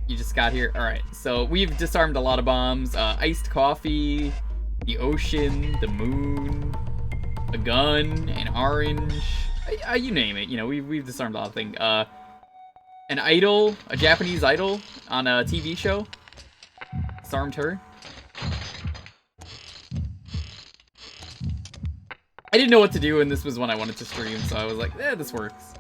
S1: You just got here. Alright, so we've disarmed a lot of bombs. Iced coffee, the ocean, the moon, a gun, an orange, you name it. You know, we've disarmed a lot of things. An idol, a Japanese idol on a TV show. Disarmed her. I didn't know what to do, and this was one I wanted to stream, so I was like, eh, this works.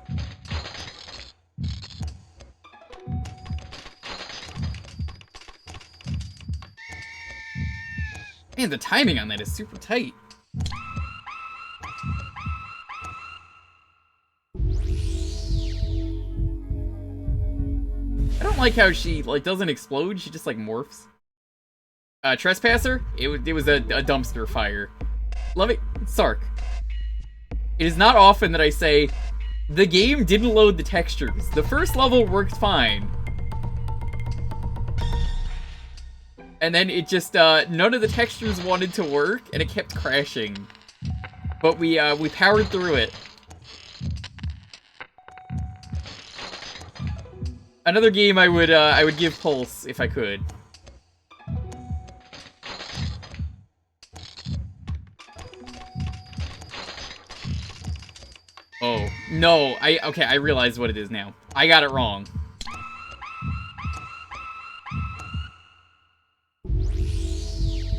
S1: Man, the timing on that is super tight. I don't like how she, like, doesn't explode, she just, like, morphs. Trespasser, it was a dumpster fire. Love it. Sark. It is not often that I say, the game didn't load the textures. The first level worked fine. And then it just, none of the textures wanted to work, and it kept crashing. But we powered through it. Another game I would give Pulse, if I could. Oh, no, okay, I realize what it is now. I got it wrong.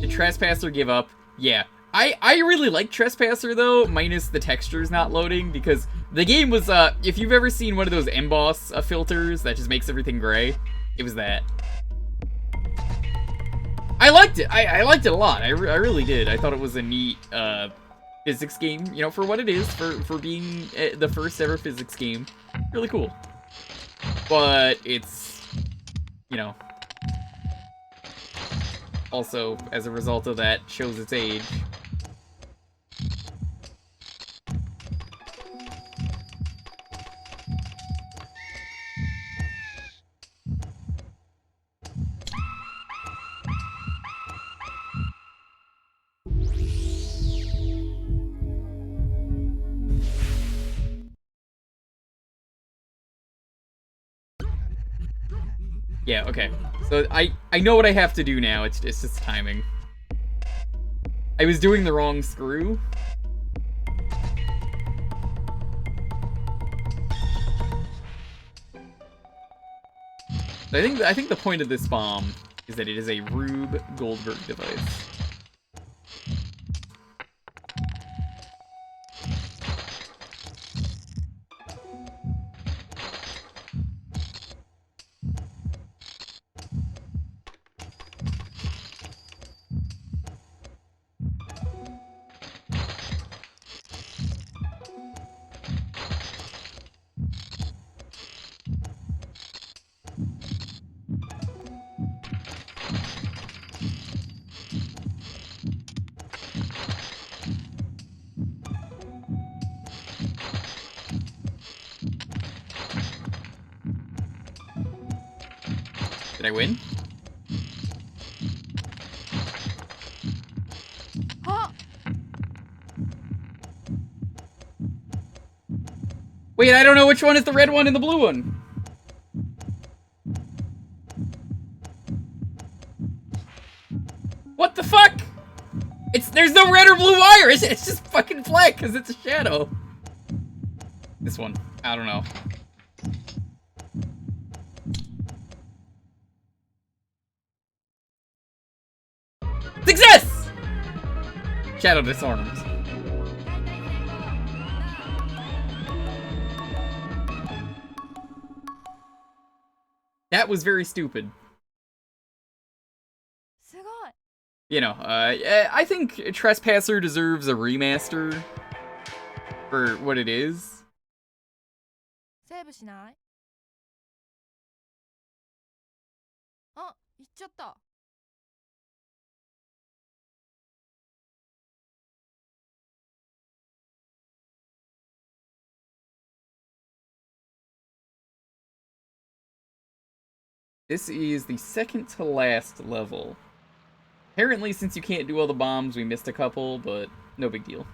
S1: Did Trespasser give up? Yeah. I really like Trespasser, though, minus the textures not loading, because the game was, if you've ever seen one of those emboss filters that just makes everything gray, it was that. I liked it. I liked it a lot. I really did. I thought it was a neat, physics game, you know, for what it is, for being the first ever physics game. Really cool. But it's, you know, also, as a result of that, shows its age. Yeah, okay. So I know what I have to do now. It's just timing. I was doing the wrong screw. I think the point of this bomb is that it is a Rube Goldberg device. Did I win?
S7: Ah!
S1: Wait, I don't know which one is the red one and the blue one. What the fuck? There's no red or blue wire, is it? It's just fucking black because it's a shadow. This one. I don't know. Success! Shadow disarms. That was very stupid.
S7: すごい
S1: You know, I think Trespasser deserves a remaster for what it is.
S7: セーブしないあ、行っちゃった
S1: This is the second to last level. Apparently, since you can't do all the bombs, we missed a couple, but no big deal.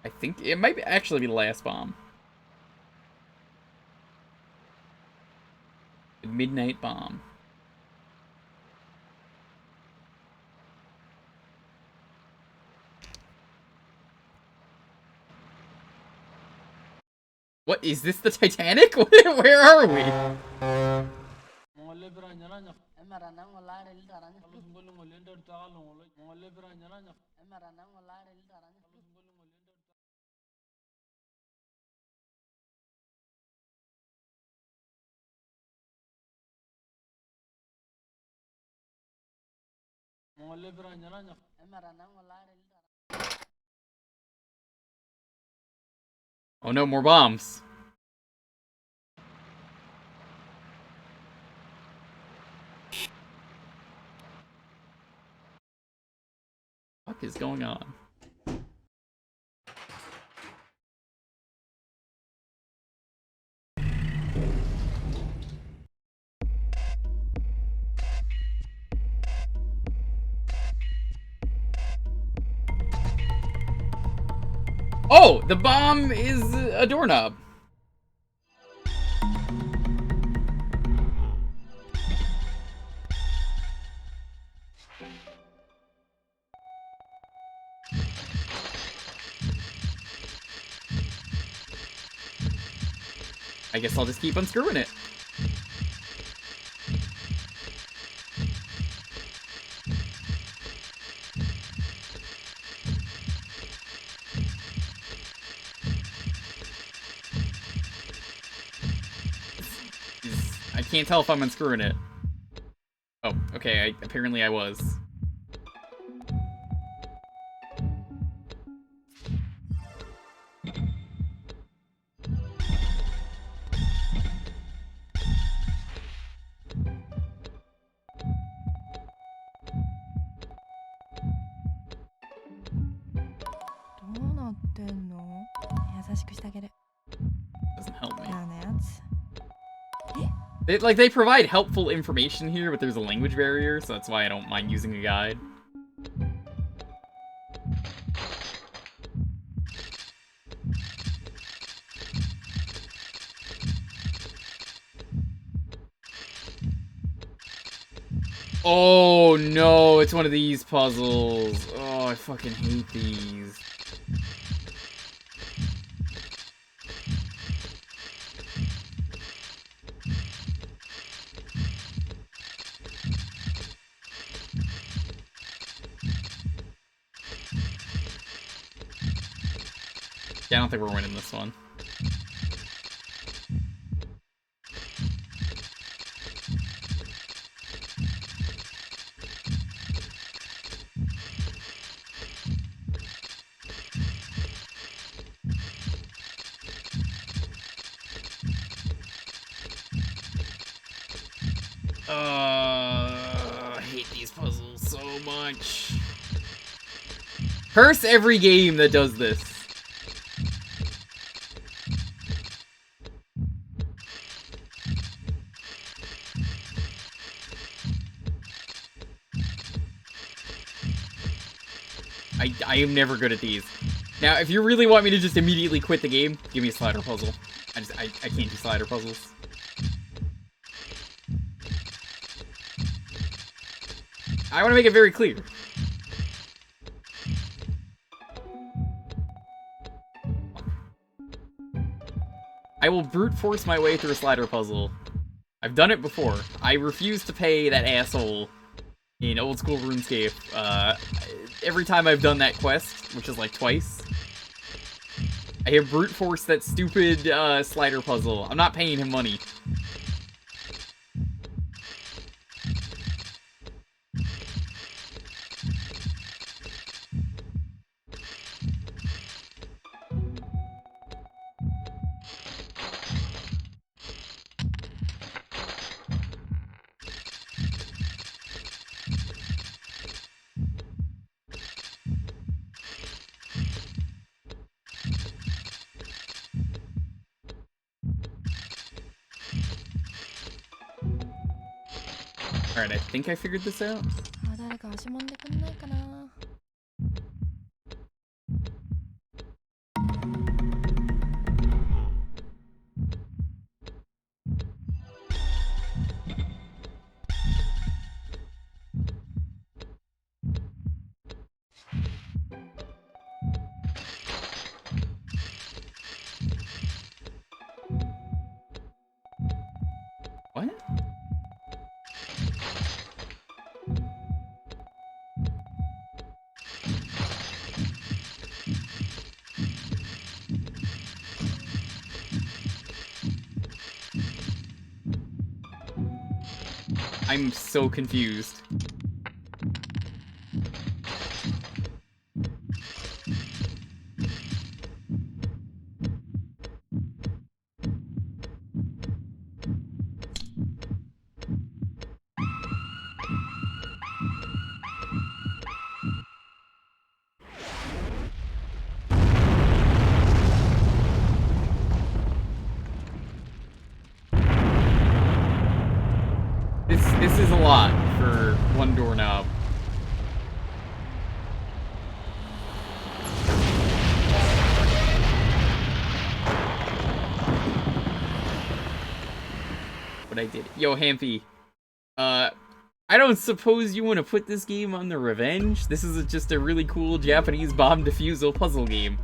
S1: I think it might actually be the last bomb. The Midnight Bomb. What, is this the Titanic? Where are we? Oh no, more bombs. What is going on? Oh, the bomb is a doorknob. I guess I'll just keep unscrewing it. I can't tell if I'm unscrewing it. Oh, okay, apparently I was. Doesn't help me. They provide helpful information here, but there's a language barrier, so that's why I don't mind using a guide. Oh no, it's one of these puzzles. Oh, I fucking hate these. Yeah, I don't think we're winning this one. I hate these puzzles so much. Curse every game that does this. I am never good at these. Now, if you really want me to just immediately quit the game, give me a slider puzzle. I can't do slider puzzles. I want to make it very clear. I will brute force my way through a slider puzzle. I've done it before. I refuse to pay that asshole in old school RuneScape. Every time I've done that quest, which is like twice, I have brute forced that stupid slider puzzle. I'm not paying him money. Alright, I think I figured this out.
S7: あ、誰か足もんでくんないかな。
S1: What? I'm so confused. This is a lot for one doorknob. But I did it. Yo, Hampy. I don't suppose you want to put this game on the Revenge? This is just a really cool Japanese bomb defusal puzzle game.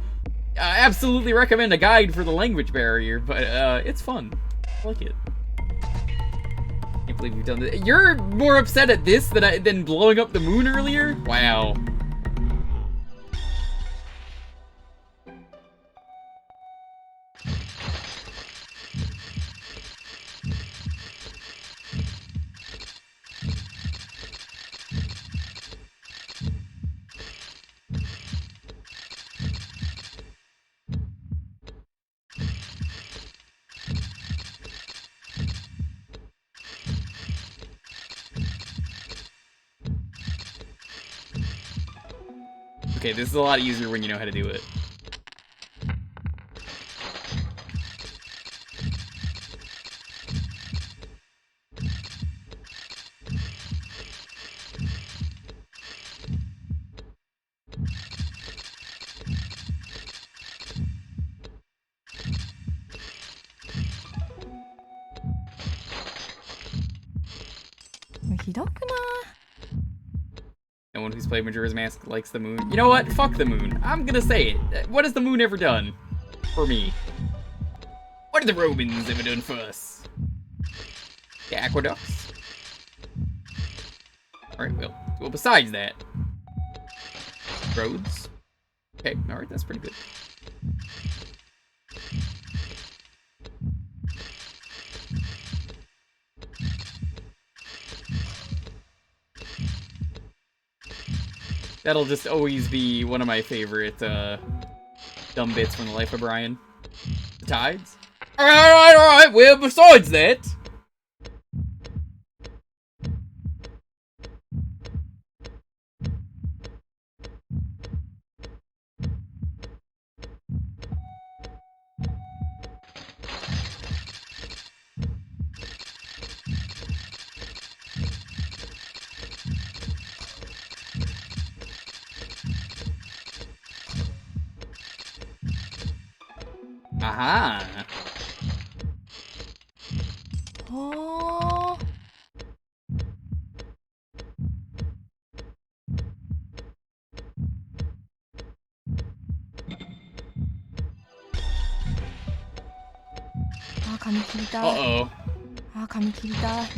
S1: I absolutely recommend a guide for the language barrier, but it's fun. I like it. Can't believe you've done this. You're more upset at this than blowing up the moon earlier? Wow. Okay, this is a lot easier when you know how to do it.
S7: ひどくない？
S1: one who's played Majora's Mask likes the moon. You know what? Fuck the moon. I'm gonna say it. What has the moon ever done for me? What have the Romans ever done for us? The aqueducts? Alright, well, besides that. Roads? Okay, alright, that's pretty good. That'll just always be one of my favorite, dumb bits from the life of Brian. The tides? Alright, well, besides that... Aha!
S7: ほー。あ、髪切りたい。
S1: Uh-oh.
S7: あ、髪切りたい。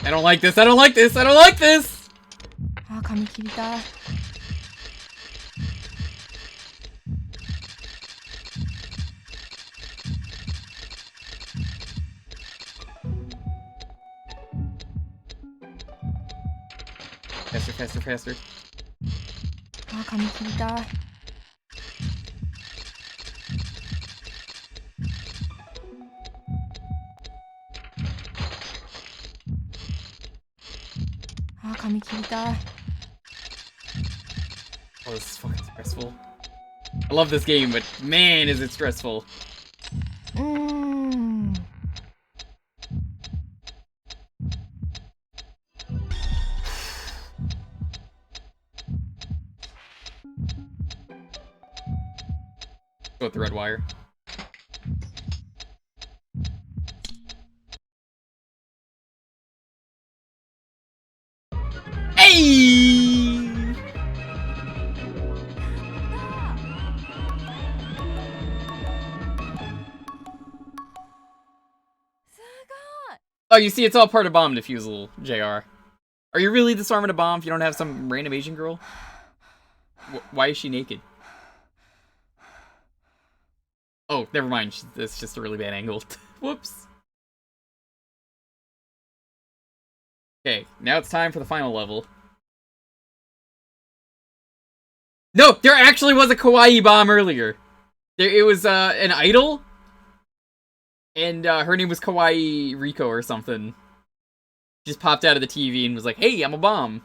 S1: I don't like this, I don't like this, I don't like this!
S7: あ、髪切りたい。
S1: Faster, faster, faster.
S7: あ、髪切りたい。 あ、髪切りたい。
S1: Oh, this is fucking stressful. I love this game, but man, is it stressful.
S7: うーん。
S1: Go with the red wire. Hey! Oh, you see, it's all part of bomb defusal, JR. Are you really disarming a bomb if you don't have some random Asian girl? Why is she naked? Oh, never mind. That's just a really bad angle. Whoops. Okay, now it's time for the final level. No, there actually was a kawaii bomb earlier. It was an idol, and her name was Kawaii Riko or something. Just popped out of the TV and was like, "Hey, I'm a bomb."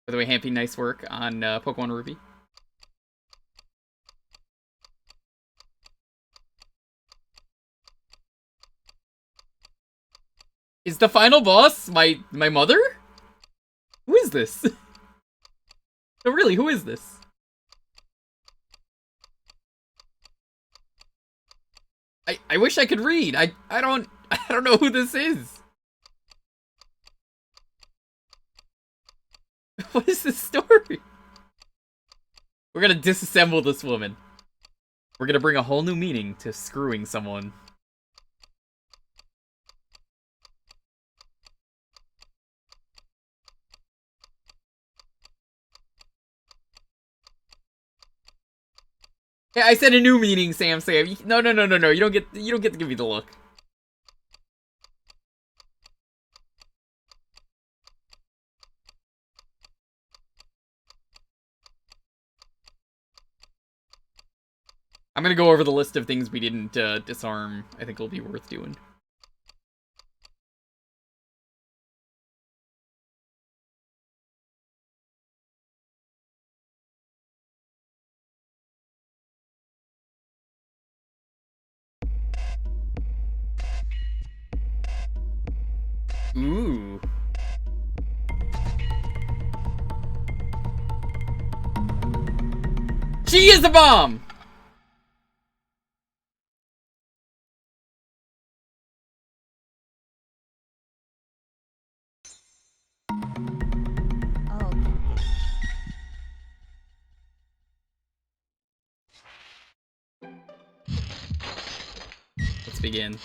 S1: By the way, Hampy, nice work on Pokemon Ruby. Is the final boss my mother? Who is this? No, really, who is this? I wish I could read. I don't know who this is. What is this story? We're gonna disassemble this woman. We're gonna bring a whole new meaning to screwing someone. Yeah, I said a new meaning, Sam. No. You don't get to give me the look. I'm gonna go over the list of things we didn't disarm. I think it'll be worth doing. Ooh. She is a bomb!
S5: Oh,
S1: Let's begin.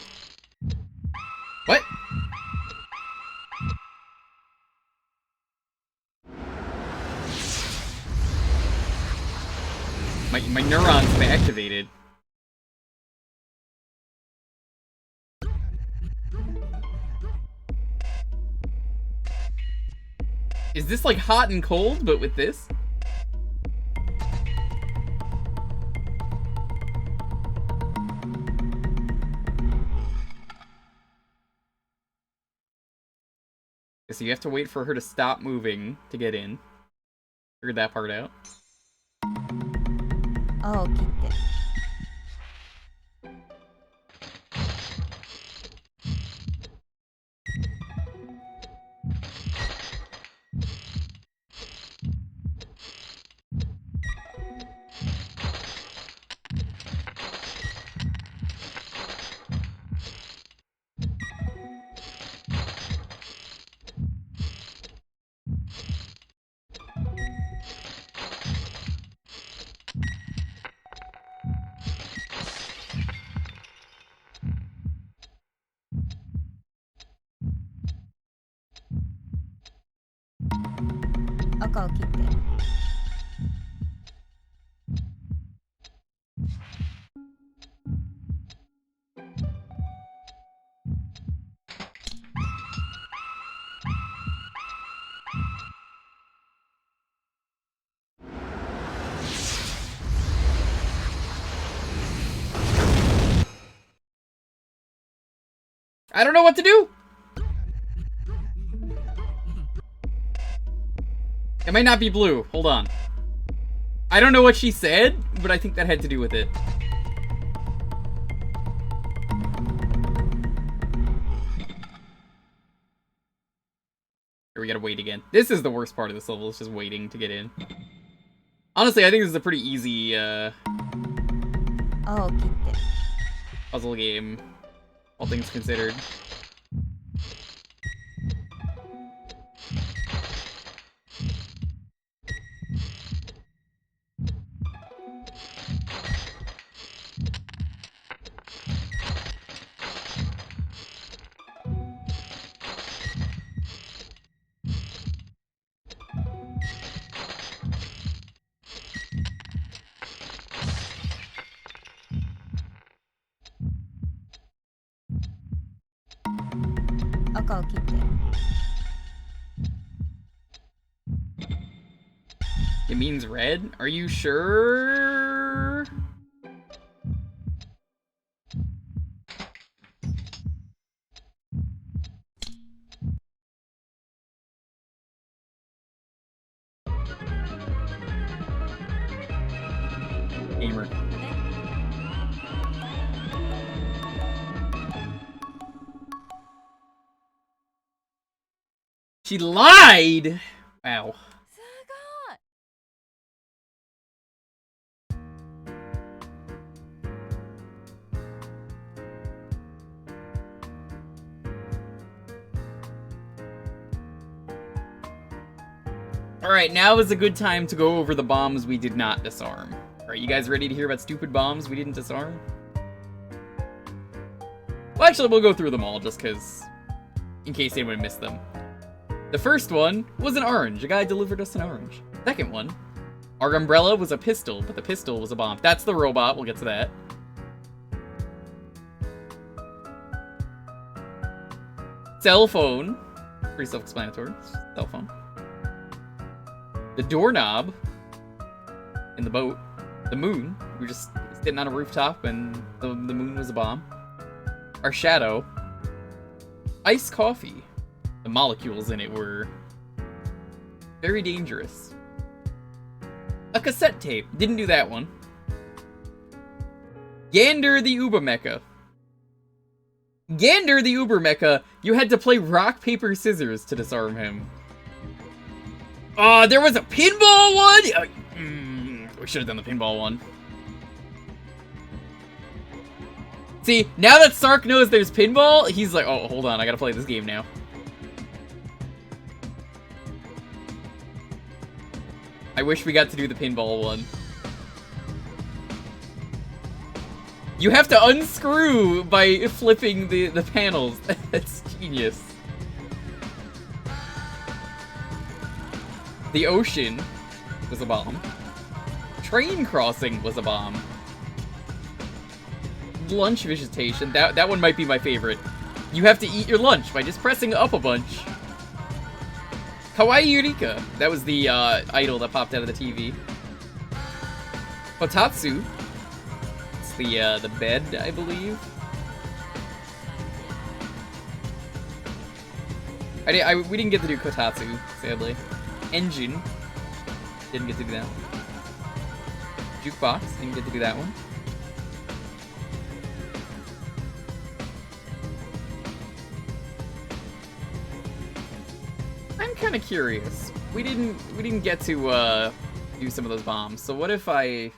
S1: What? My neurons have been activated. Is this like hot and cold, but with this? So you have to wait for her to stop moving to get in. Figured that part out.
S5: 青を切って 赤を切って
S1: I don't know what to do! It might not be blue. Hold on. I don't know what she said, but I think that had to do with it. Here, we gotta wait again. This is the worst part of this level, is just waiting to get in. Honestly, I think this is a pretty easy,
S5: 青を切って
S1: puzzle game, all things considered. It means red? Are you sure? Gamer. She lied! Wow. Alright, now is a good time to go over the bombs we did not disarm. Alright, you guys ready to hear about stupid bombs we didn't disarm? Well, actually, we'll go through them all, just because, in case anyone missed them. The first one was an orange. A guy delivered us an orange. Second one, our umbrella was a pistol, but the pistol was a bomb. That's the robot, we'll get to that. Cell phone. Pretty self-explanatory. Cell phone. The doorknob in the boat. The moon. We were just sitting on a rooftop and the moon was a bomb. Our shadow. Iced coffee. The molecules in it were very dangerous. A cassette tape. Didn't do that one. Gander the Uber Mecha. Gander the Uber Mecha. You had to play rock, paper, scissors to disarm him. There was a pinball one? we should have done the pinball one. See, now that Sark knows there's pinball, he's like, oh, hold on, I gotta play this game now. I wish we got to do the pinball one. You have to unscrew by flipping the panels. That's genius. The ocean was a bomb. Train crossing was a bomb. Lunch visitation, that one might be my favorite. You have to eat your lunch by just pressing up a bunch. Kawaii Eureka, that was the idol that popped out of the TV. Kotatsu, it's the bed, I believe. We didn't get to do Kotatsu, sadly. Engine, didn't get to do that. Jukebox, didn't get to do that one. I'm kind of curious. We didn't get to do some of those bombs. So what if I? Hey,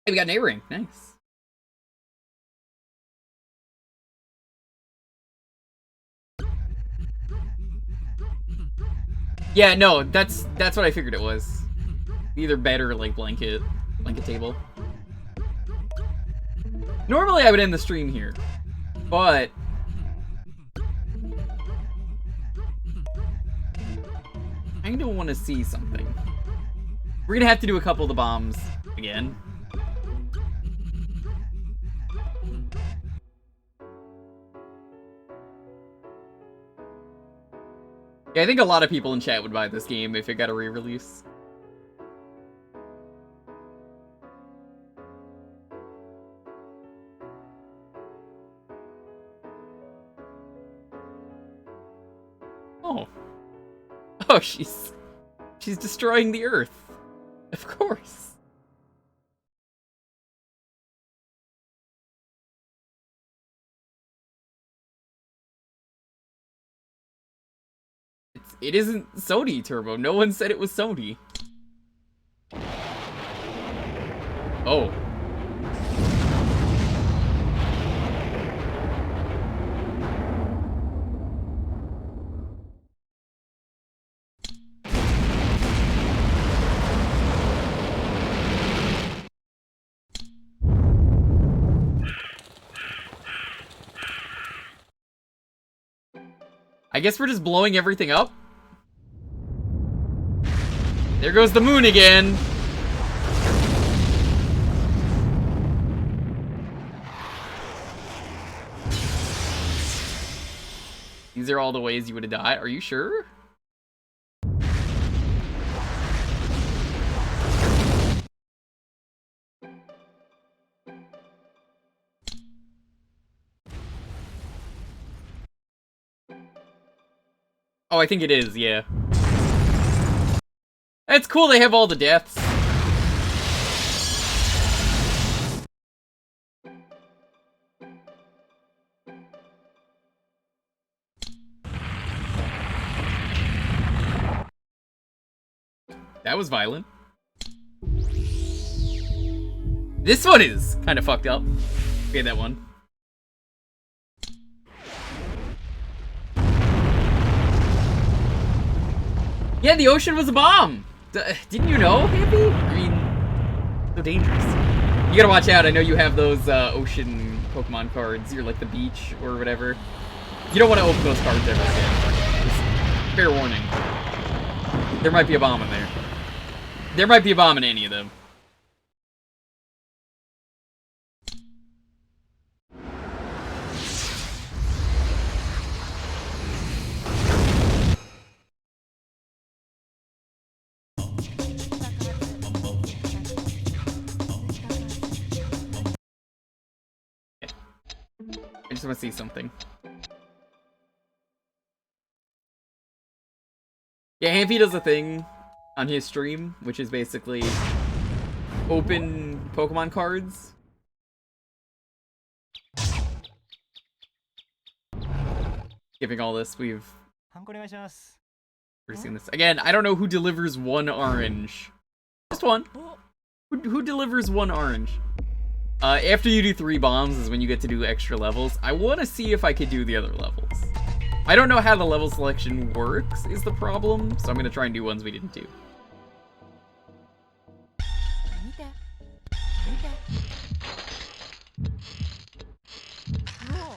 S1: we got an A rank. Nice. Yeah, no, that's what I figured it was. Either bed or like blanket table. Normally I would end the stream here, but I don't want to see something. We're gonna have to do a couple of the bombs again. Yeah, I think a lot of people in chat would buy this game if it got a re-release. Oh. Oh, she's destroying the Earth. Of course. It isn't Sony, Turbo. No one said it was Sony. Oh. I guess we're just blowing everything up? There goes the moon again! These are all the ways you would have died. Are you sure? Oh, I think it is, yeah. It's cool they have all the deaths. That was violent. This one is kind of fucked up. Okay, that one. Yeah, the ocean was a bomb! Didn't you know, Happy? I mean, so dangerous. You gotta watch out, I know you have those ocean Pokemon cards. You're like the beach or whatever. You don't want to open those cards ever again. Just fair warning. There might be a bomb in there. There might be a bomb in any of them. I just want to see something. Yeah, Hampy does a thing on his stream, which is basically open Pokemon cards. Skipping all this, we've We're seeing this again. I don't know who delivers one orange. Just one. Who delivers one orange? After you do 3 bombs is when you get to do extra levels. I want to see if I could do the other levels. I don't know how the level selection works is the problem, so I'm gonna try and do ones we didn't do.
S7: 見て見てもう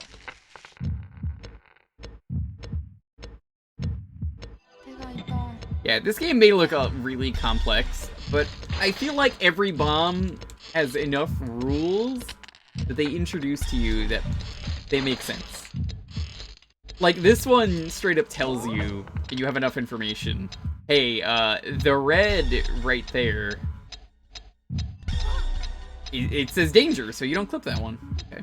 S7: 手が痛い
S1: Yeah, this game may look really complex, but I feel like every bomb has enough rules that they introduce to you that they make sense. Like, this one straight up tells you, and you have enough information, hey, the red right there, it says danger, so you don't clip that one. Okay.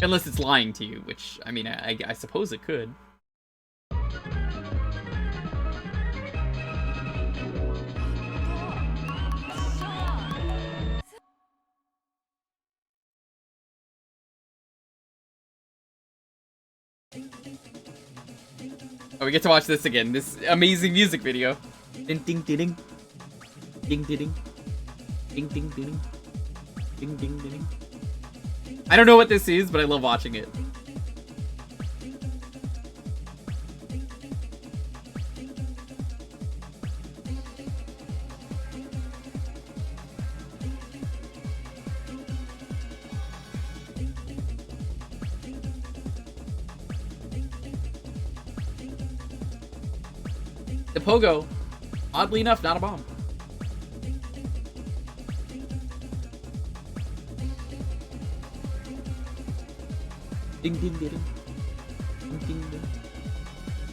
S1: Unless it's lying to you, which, I mean, I suppose it could. Oh, we get to watch this again. This amazing music video. Ding ding ding ding. Ding ding ding. Ding ding ding. Ding ding ding. I don't know what this is, but I love watching it. The pogo, oddly enough, not a bomb. Ding ding ding ding. Ding ding ding.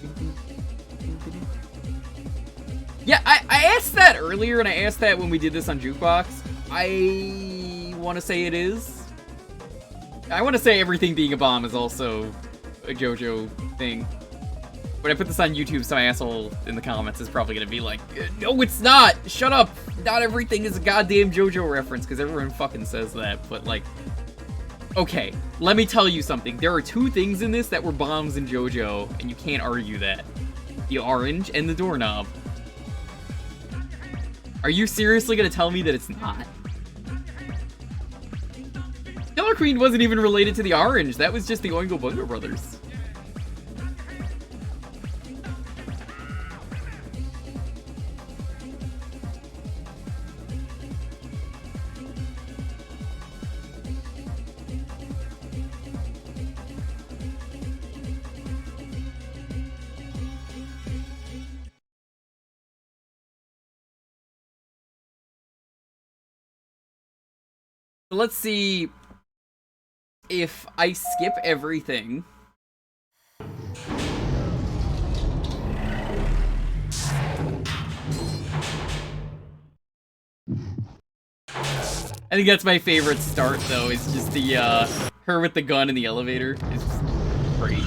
S1: Ding ding. Ding ding ding. Yeah, I asked that earlier, and I asked that when we did this on Jukebox. I want to say it is. I want to say everything being a bomb is also a JoJo thing. When I put this on YouTube, some asshole in the comments is probably gonna be like, no, it's not! Shut up! Not everything is a goddamn JoJo reference, because everyone fucking says that, but like... Okay, let me tell you something. There are 2 things in this that were bombs in JoJo, and you can't argue that. The orange and the doorknob. Are you seriously gonna tell me that it's not? Killer Queen wasn't even related to the orange, that was just the Oingo Boingo brothers. Let's see if I skip everything. I think that's my favorite start, though, is just the, her with the gun in the elevator. It's just great.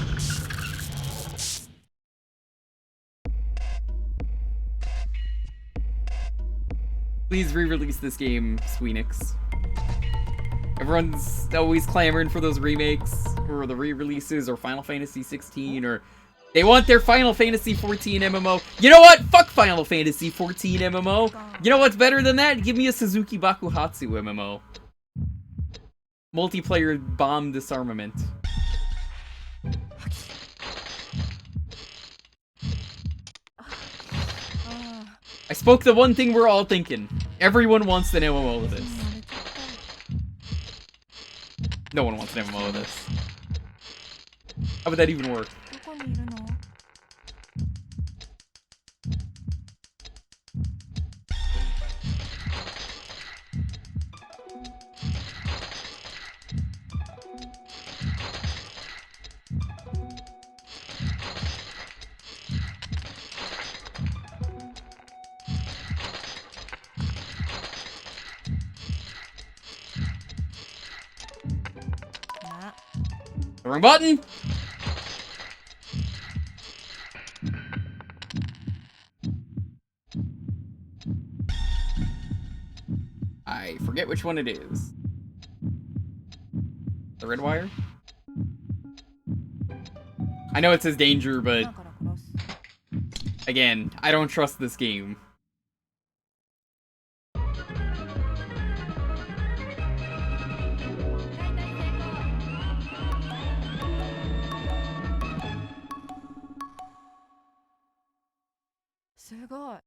S1: Please re-release this game, Squeenix. Everyone's always clamoring for those remakes, or the re-releases, or Final Fantasy 16, or... They want their Final Fantasy 14 MMO. You know what? Fuck Final Fantasy 14 MMO. You know what's better than that? Give me a Suzuki Bakuhatsu MMO. Multiplayer bomb disarmament. I spoke the one thing we're all thinking. Everyone wants an MMO of this. No one wants an MMO of this. How would that even work?
S7: どこにいるの
S1: Wrong button! I forget which one it is. The red wire? I know it says danger, but...
S7: 今から殺す
S1: Again, I don't trust this game.
S7: すごい。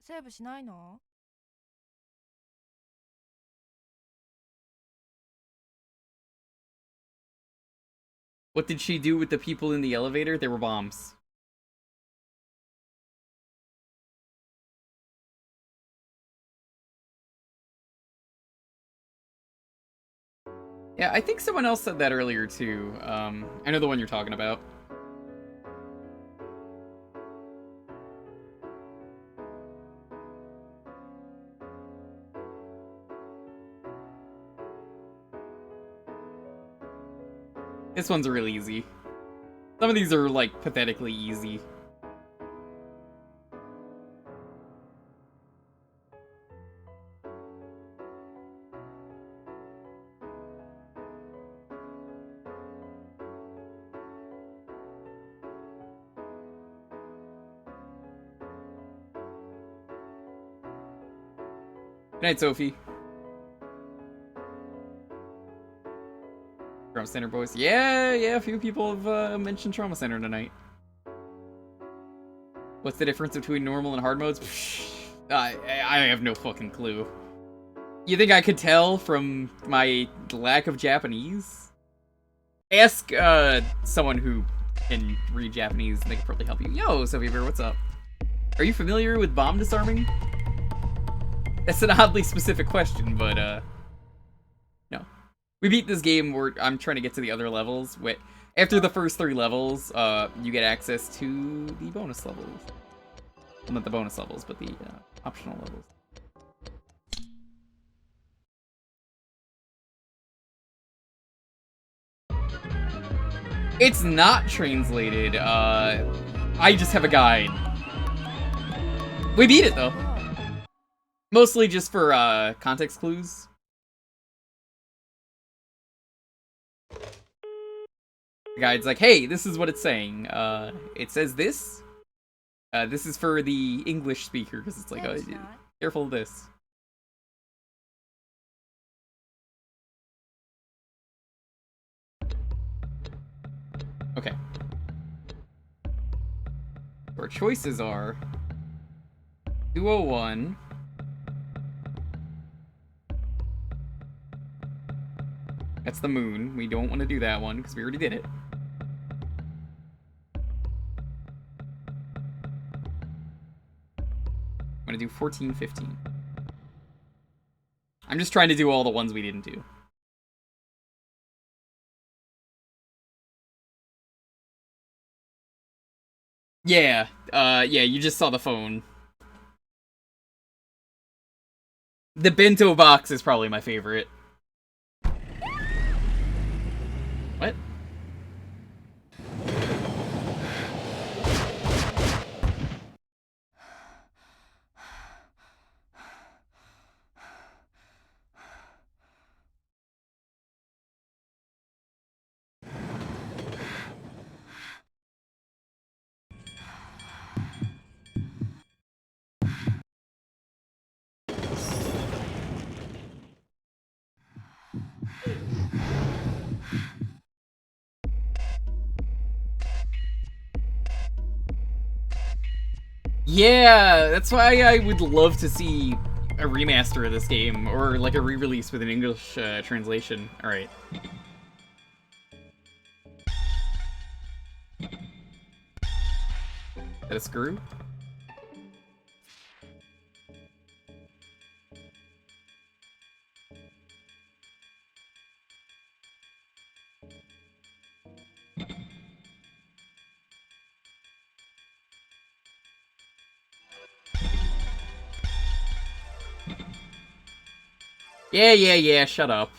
S7: セーブしないの？
S1: What did she do with the people in the elevator? They were bombs. Yeah, I think someone else said that earlier too. I know the one you're talking about. This one's really easy. Some of these are, like, pathetically easy. Good night, Sophie. Trauma Center boys. Yeah, a few people have mentioned Trauma Center tonight. What's the difference between normal and hard modes? I have no fucking clue. You think I could tell from my lack of Japanese? Ask someone who can read Japanese and they can probably help you. Yo, Sophie Bear, what's up? Are you familiar with bomb disarming? That's an oddly specific question, but no. We beat this game where I'm trying to get to the other levels. After the first 3 levels, you get access to the bonus levels. Well, not the bonus levels, but the optional levels. It's not translated. I just have a guide. We beat it, though. Mostly just for context clues. The guide's like, hey, this is what it's saying. It says this. This is for the English speaker, because it's like, oh, careful of this. Okay. Our choices are 201. That's the moon. We don't want to do that one because we already did it. I'm going to do 14, 15. I'm just trying to do all the ones we didn't do. Yeah, you just saw the phone. The bento box is probably my favorite. What? Yeah, that's why I would love to see a remaster of this game, or like a re-release with an English translation. Alright. Is that a screw? Yeah, shut up.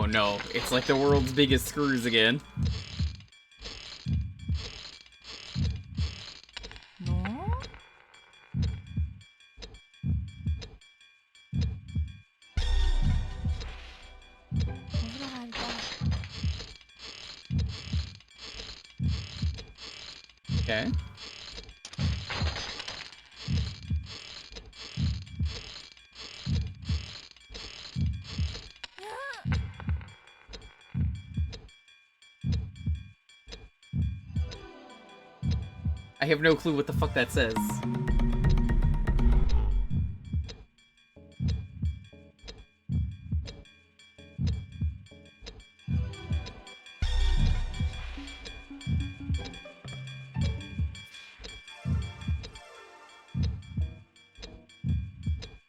S1: Oh no, it's like the world's biggest screws again.
S7: No?
S1: Okay. I have no clue what the fuck that says.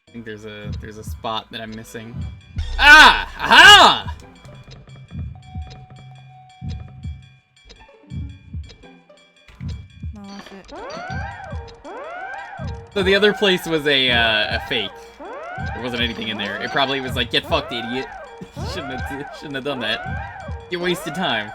S1: I think there's a spot that I'm missing. Ah! Aha! So the other place was a fake. There wasn't anything in there. It probably was like, get fucked, idiot. shouldn't have done that. You wasted time.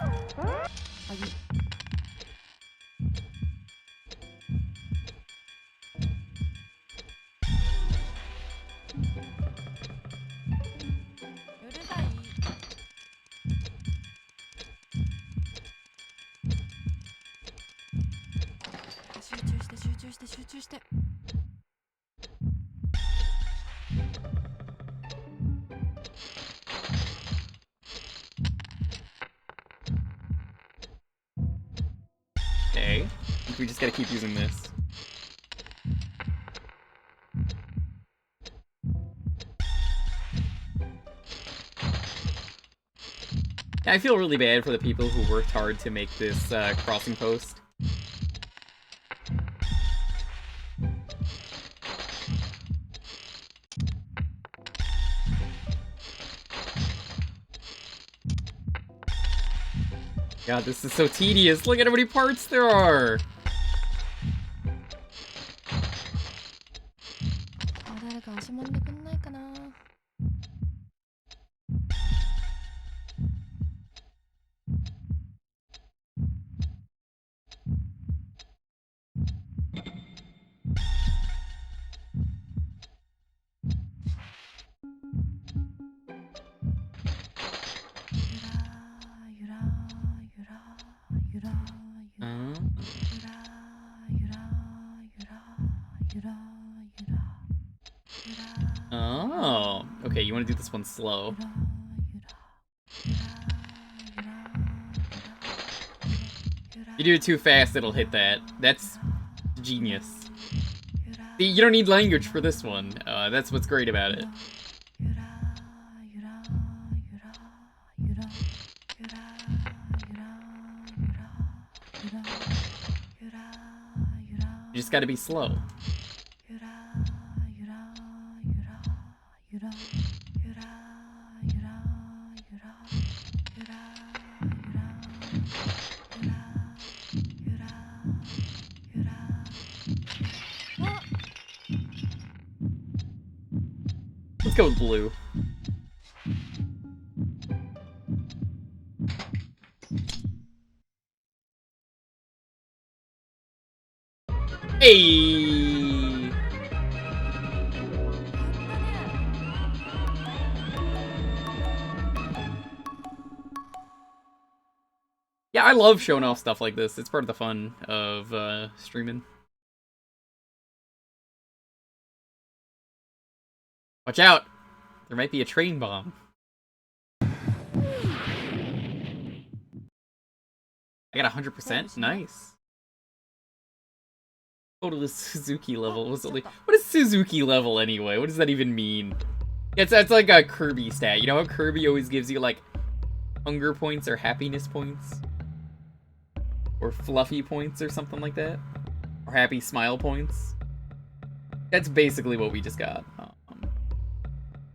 S1: Okay. I think we just gotta keep using this. Yeah, I feel really bad for the people who worked hard to make this crossing post. God, this is so tedious. Look at how many parts there are. Oh, okay, you want to do this one slow. You do it too fast, it'll hit that. That's genius. See, you don't need language for this one. That's what's great about it. You just gotta be slow. Let's go with blue. Hey! Yeah, I love showing off stuff like this. It's part of the fun of streaming. Watch out! There might be a train bomb. I got 100%? Nice. Total Suzuki level was only... What is Suzuki level anyway? What does that even mean? It's like a Kirby stat. You know how Kirby always gives you like hunger points or happiness points? Or fluffy points or something like that? Or happy smile points? That's basically what we just got.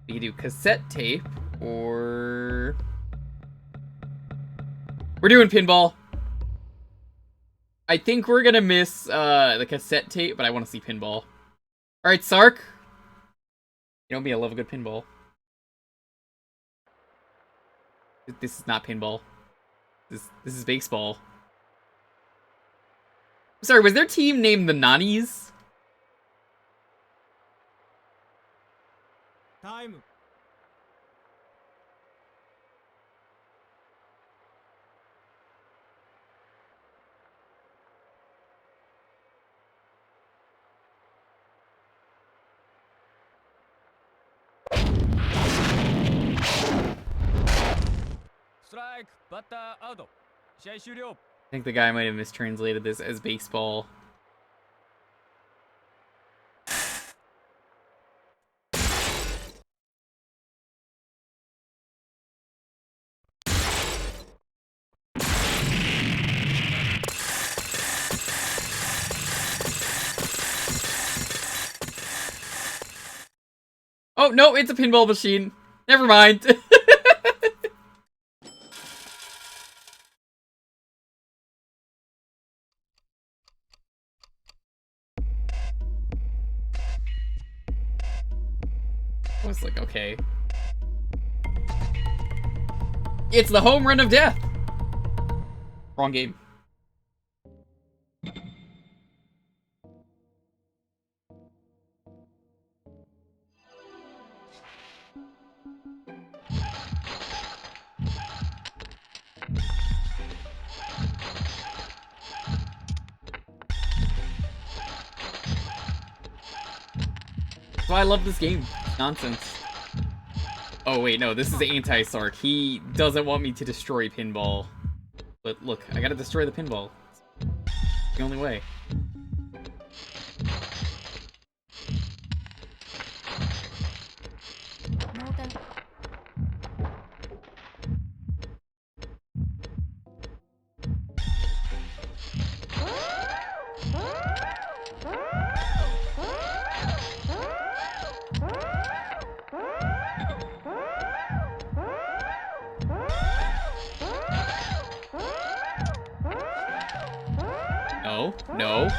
S1: We can do cassette tape or... We're doing pinball. I think we're gonna miss the cassette tape, but I want to see pinball. Alright, Sark. You know me, I love a good pinball. This is not pinball. This is baseball. Sorry, was their team named the Nannies?
S2: Time. Strike, batter out. 試合終了。
S1: I think the guy might have mistranslated this as baseball. Oh, no, it's a pinball machine. Never mind. I was like, okay. It's the home run of death. Wrong game. That's why I love this game. Nonsense. Oh wait, no, this is anti-Sark. He doesn't want me to destroy pinball. But look, I gotta destroy the pinball. It's the only way. No, no.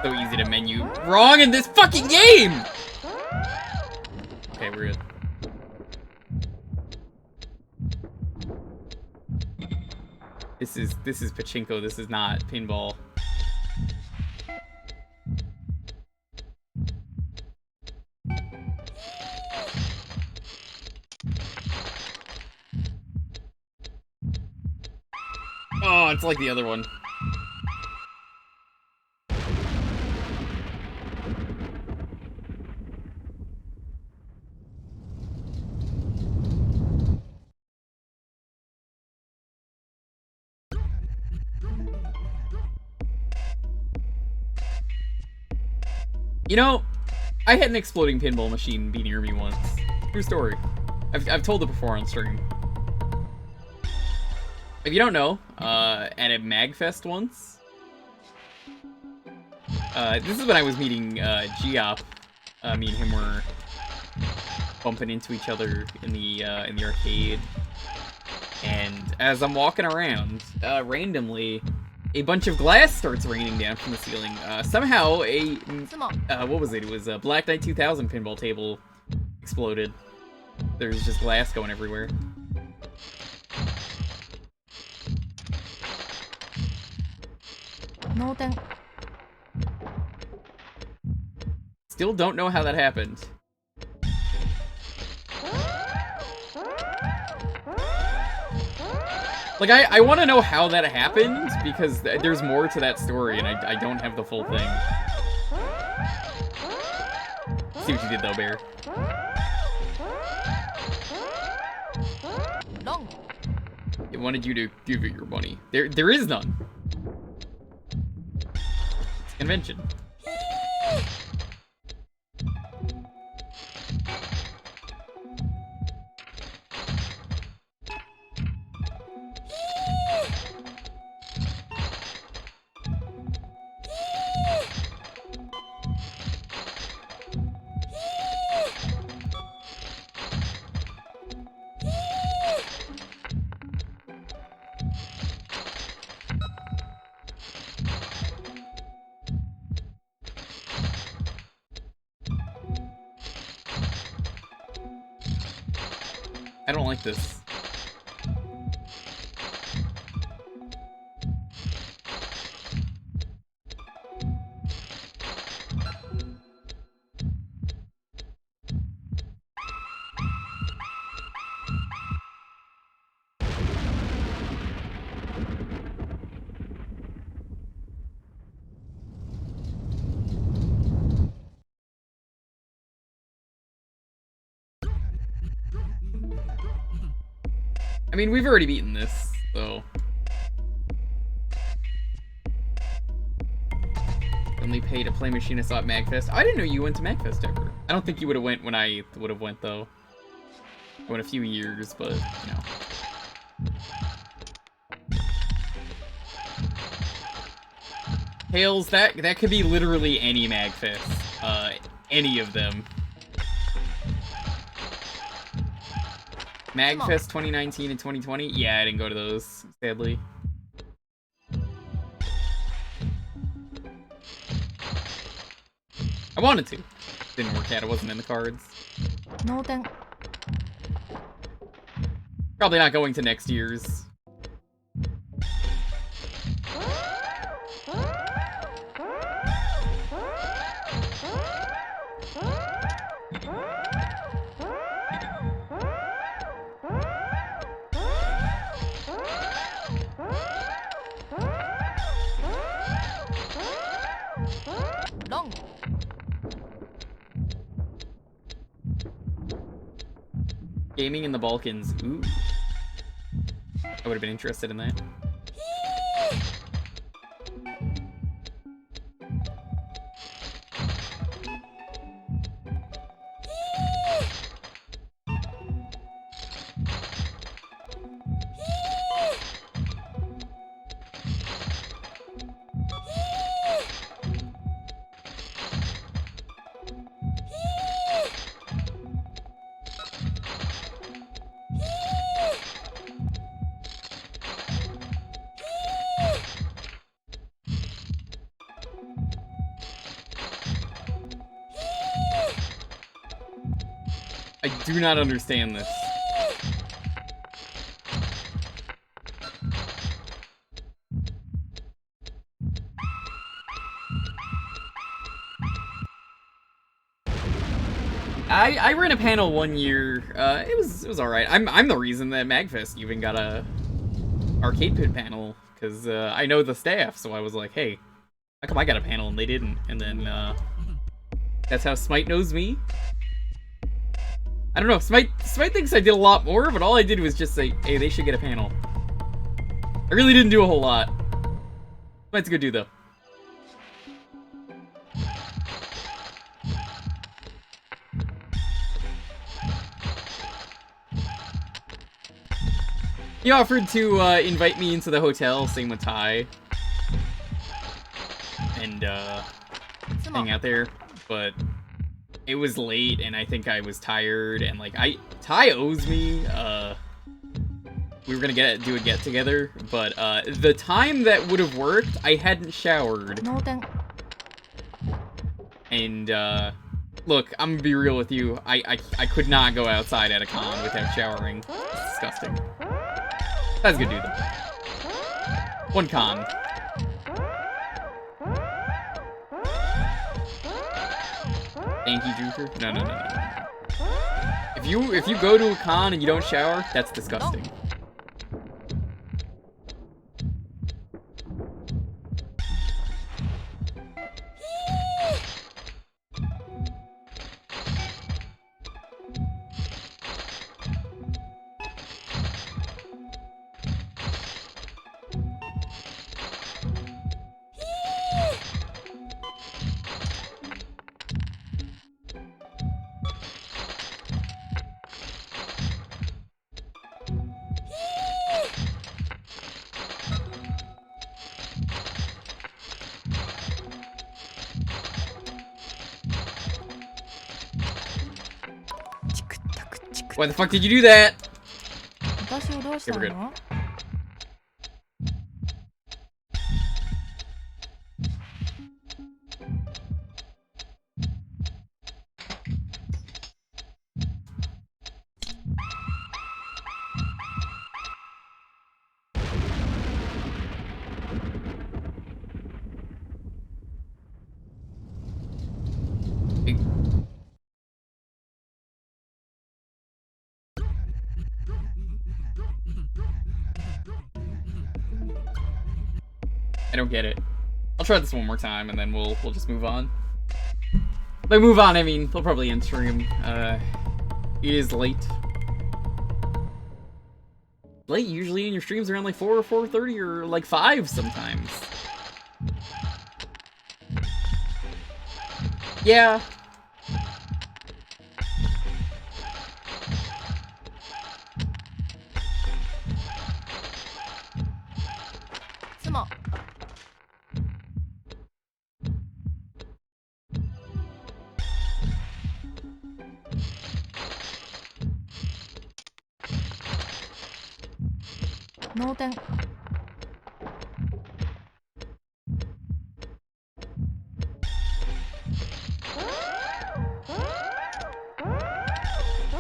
S1: So easy to menu wrong in this fucking game! Okay, we're good. This is pachinko, this is not pinball. Oh, it's like the other one. You know, I had an exploding pinball machine be near me once. True story. I've told it before on stream. If you don't know, at a MagFest once, this is when I was meeting Geop. Me and him were bumping into each other in the arcade, and as I'm walking around, randomly, a bunch of glass starts raining down from the ceiling. Somehow what was it? It was a Black Knight 2000 pinball table exploded. There's just glass going everywhere.
S7: No, then.
S1: Still don't know how that happened. Like, I want to know how that happened, because there's more to that story, and I don't have the full thing. See what you did, though, Bear.
S7: Long.
S1: It wanted you to give it your money. There is none. It's a convention. I don't like this. I mean, we've already beaten this, so. Only pay to play machinist at Magfest. I didn't know you went to Magfest ever. I don't think you would have went when I would have went though. I went a few years, but you know. Tails, that could be literally any Magfest. Any of them. Magfest 2019 and 2020? Yeah, I didn't go to those, sadly. I wanted to. Didn't work out, it wasn't in the cards.
S7: 脳天
S1: Probably not going to next year's.
S7: Long.
S1: Gaming in the Balkans. Ooh. I would have been interested in that. I do not understand this. I ran a panel one year. It was all right. I'm the reason that Magfest even got a arcade pit panel, because I know the staff, so I was like, hey, how come I got a panel and they didn't? And then that's how Smite knows me. I don't know, Smite thinks I did a lot more, but all I did was just say, hey, they should get a panel. I really didn't do a whole lot. Smite's a good dude, though. He offered to invite me into the hotel, same with Ty. And hang out there, but it was late and I think I was tired, and like Ty owes me. We were gonna do a get together, but the time that would have worked, I hadn't showered.
S7: 脳天
S1: And look, I'm gonna be real with you. I could not go outside at a con without showering. It's disgusting. That's a good dude though. One con. Thank you, Jewker. No. If you go to a con and you don't shower, that's disgusting. Why the fuck did you do that?
S7: 私をどうした
S1: Okay, we're
S7: の
S1: I don't get it. I'll try this one more time and then we'll just move on. By move on, I mean they'll probably end stream. It is late. late. Usually in your streams around like 4 or 4:30 or like 5 sometimes. Yeah.
S7: Sumo. Noten.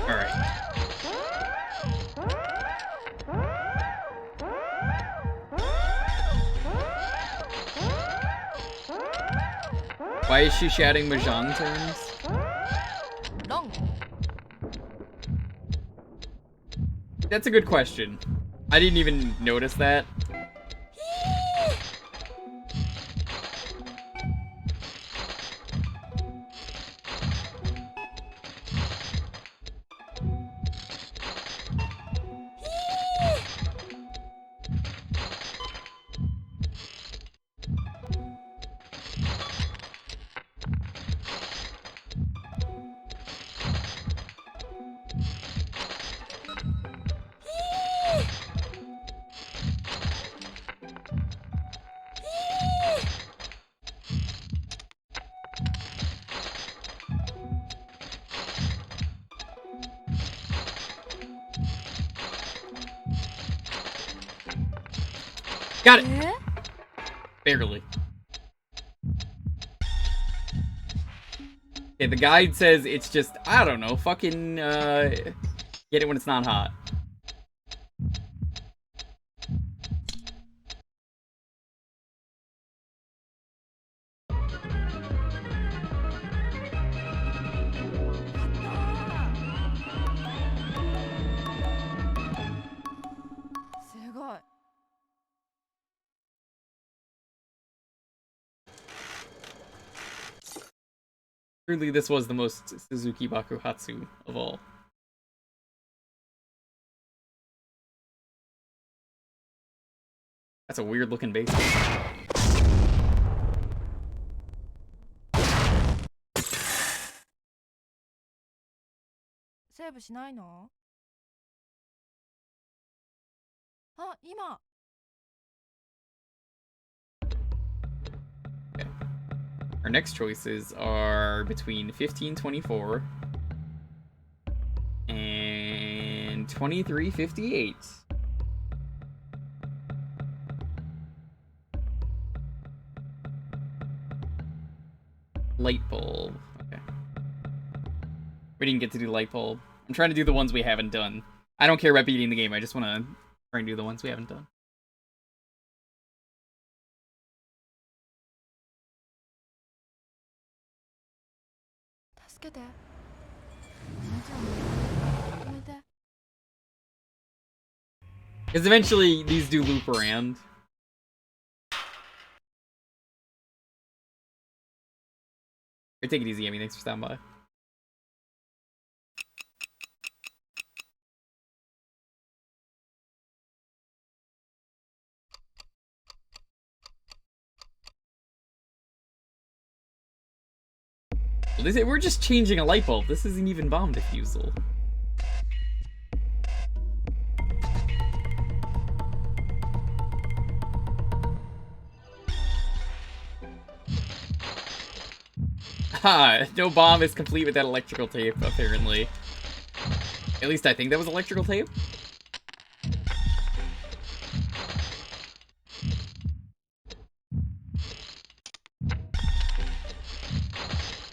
S1: Alright. Why is she shouting Mahjong terms?
S7: Long.
S1: That's a good question. I didn't even notice that. Got it! Barely. Okay, the guide says it's just, I don't know, fucking, get it when it's not hot. Truly, this was the most Suzuki Bakuhatsu of all. That's a weird looking base.
S7: セーブしないの？あ、今。
S1: Our next choices are between 1524 and 2358. Light bulb. Okay. We didn't get to do light bulb. I'm trying to do the ones we haven't done. I don't care about beating the game. I just want to try and do the ones we haven't done. Because eventually these do loop around. Take it easy, Amy. Thanks for stopping by. Well, we're just changing a light bulb. This isn't even bomb diffusal. Ha! No bomb is complete with that electrical tape, apparently. At least I think that was electrical tape.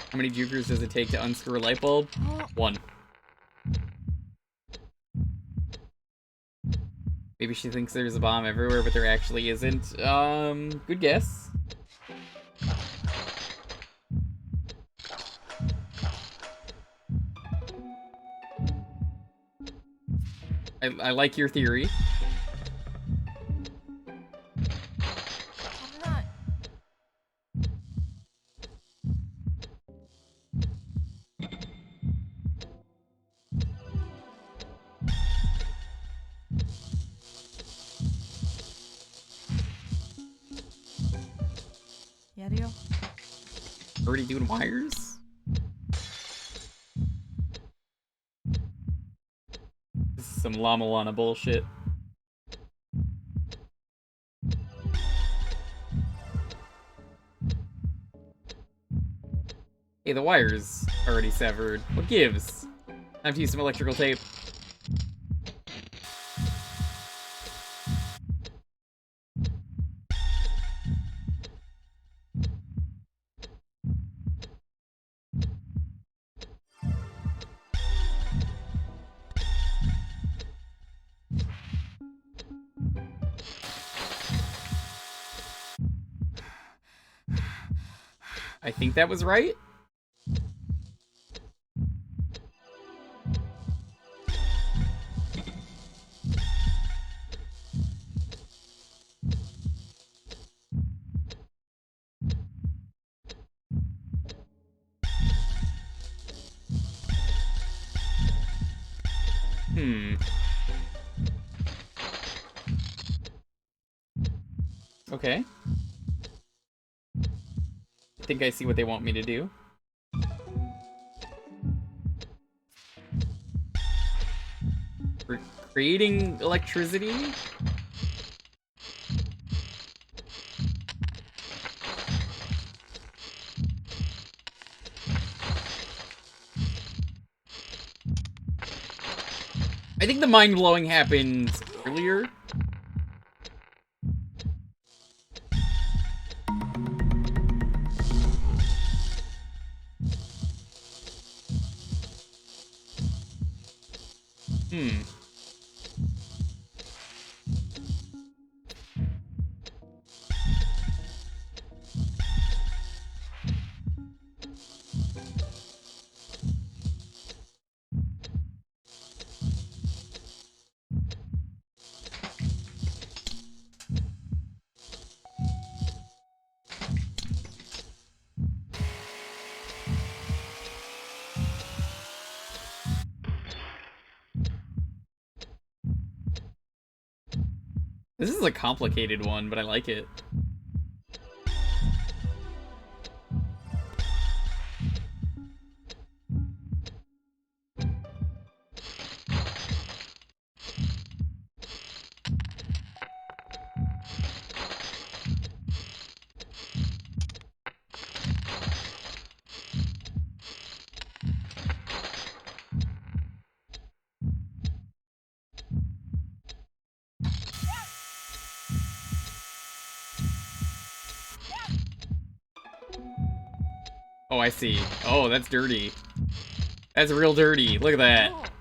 S1: How many Jewkers does it take to unscrew a light bulb? 1. Maybe she thinks there's a bomb everywhere, but there actually isn't. Good guess. I like your theory.
S7: やるよ
S1: Already doing wires? This is some Llama Lana bullshit. Hey, the wire's already severed. What gives? Time to use some electrical tape. I think that was right. Okay. I think I see what they want me to do. We're creating electricity? I think the mind-blowing happened earlier. This is a complicated one, but I like it. Oh, I see. Oh, that's dirty. That's real dirty. Look at that.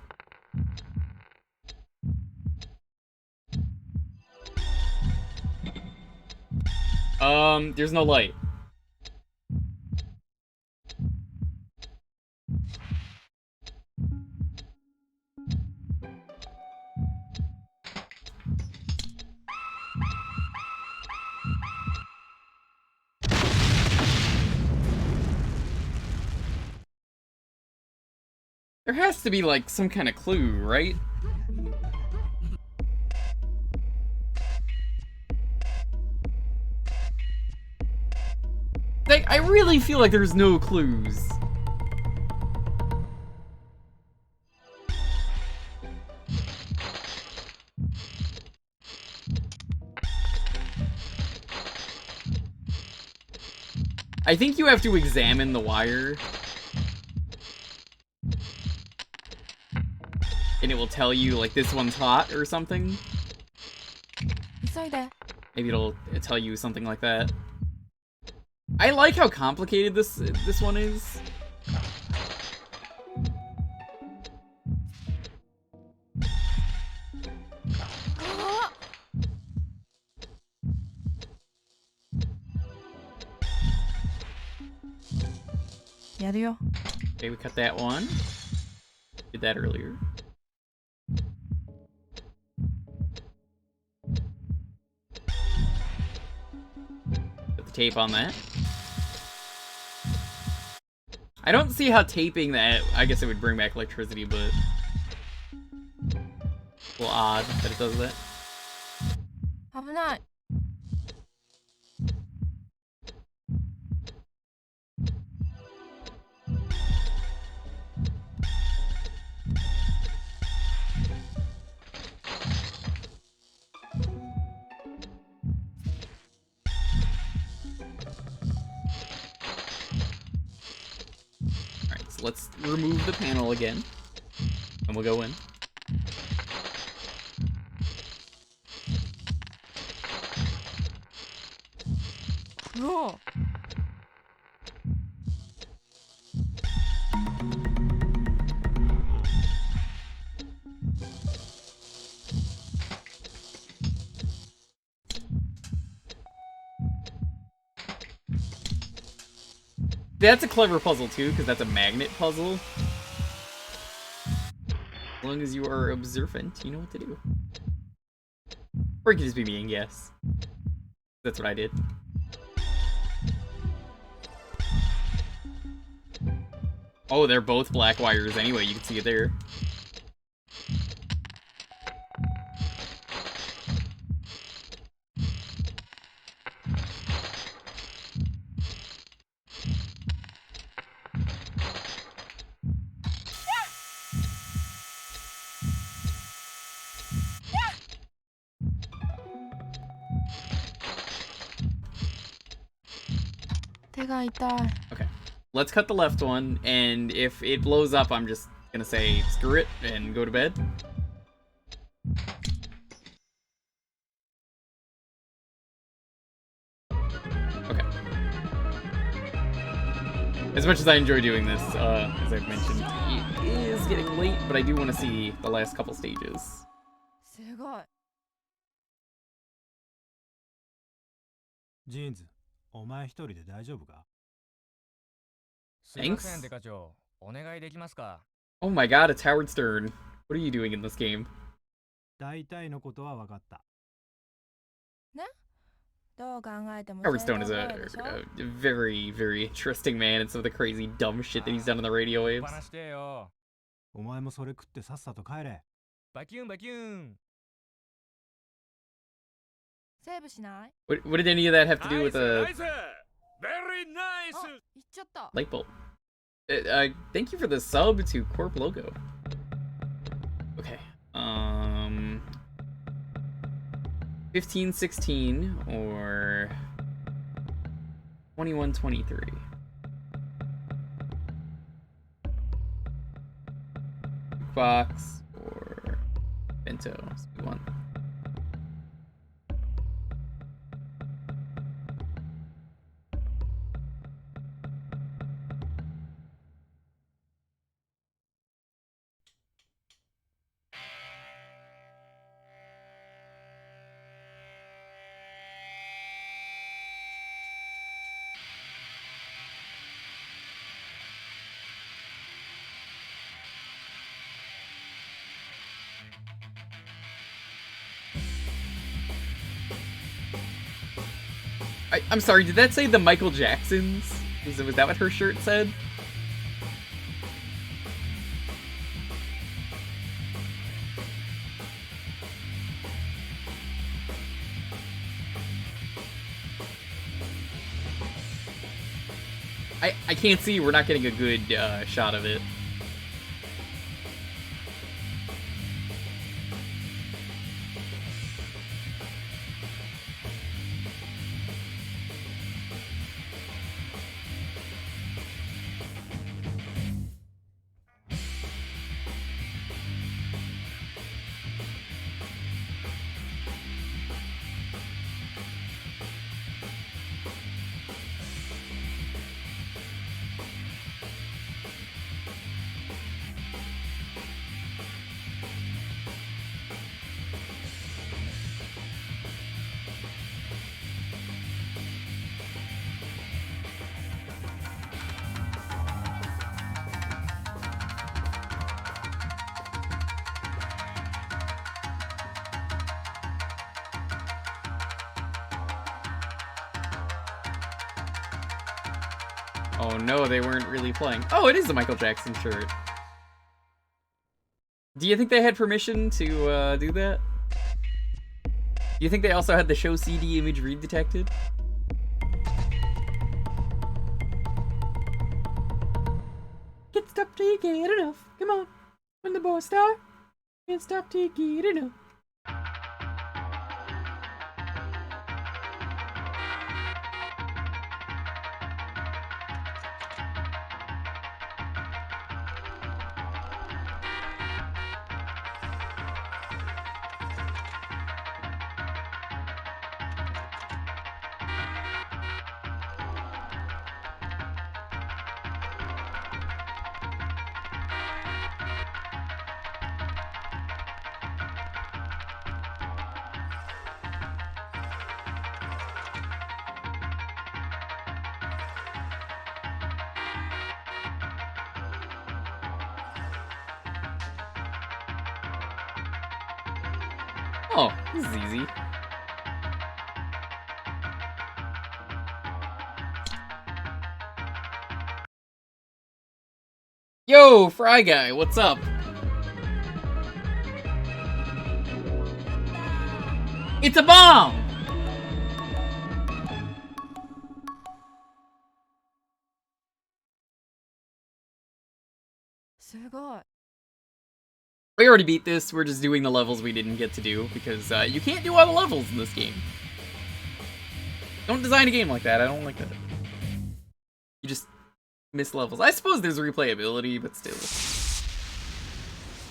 S1: There's no light. There has to be, like, some kind of clue, right? Like, I really feel like there's no clues. I think you have to examine the wire. And it will tell you, like, this one's hot or something.
S7: 急いで
S1: Maybe it'll tell you something like that. I like how complicated this one is. Okay, we cut that one. Did that earlier. Put the tape on that. I don't see how taping that, I guess it would bring back electricity, but a little odd that it does that.
S7: 危ない
S1: So let's remove the panel again. And we'll go in.
S7: No.
S1: That's a clever puzzle too, because that's a magnet puzzle. As long as you are observant, you know what to do. Or it could just be me and guess. That's what I did. Oh, they're both black wires anyway, you can see it there. Okay, let's cut the left one, and if it blows up, I'm just gonna say screw it and go to bed. Okay. As much as I enjoy doing this, as I've mentioned, it is getting late, but I do want to see the last couple stages.
S7: すごい。
S8: ジーンズ、お前一人で大丈夫か？
S2: すいません、デカ長。お願いできますか？
S1: Oh my god, it's Howard Stern. What are you doing in this game?
S8: 大体のことは分かった。
S7: どう考えても
S1: Howard Stern is a very, very interesting man, and some of the crazy dumb shit that he's done on the radio waves.
S2: 話してよ。
S8: お前もそれ食ってさっさと帰れ。
S2: バキュンバキュン。
S7: セーブしない？
S1: What did any of that have to do with a
S2: Very nice.
S7: あ、行っちゃった。
S1: light bulb? Thank you for the sub to Corp Logo. Okay. 1516 or 2123. Box or bento. One. I'm sorry, did that say the Michael Jacksons? Was that what her shirt said? I can't see, we're not getting a good shot of it. Oh no, they weren't really playing. Oh, it is a Michael Jackson shirt. Do you think they had permission to do that? Do you think they also had the show CD image read detected? Can't stop till you get enough. Come on. When the boys start, can't stop till you get enough. Oh, this is easy. Yo, Fry Guy, what's up? It's a bomb! We already beat this, we're just doing the levels we didn't get to do, because you can't do all the levels in this game. Don't design a game like that, I don't like that. You just miss levels. I suppose there's replayability, but still.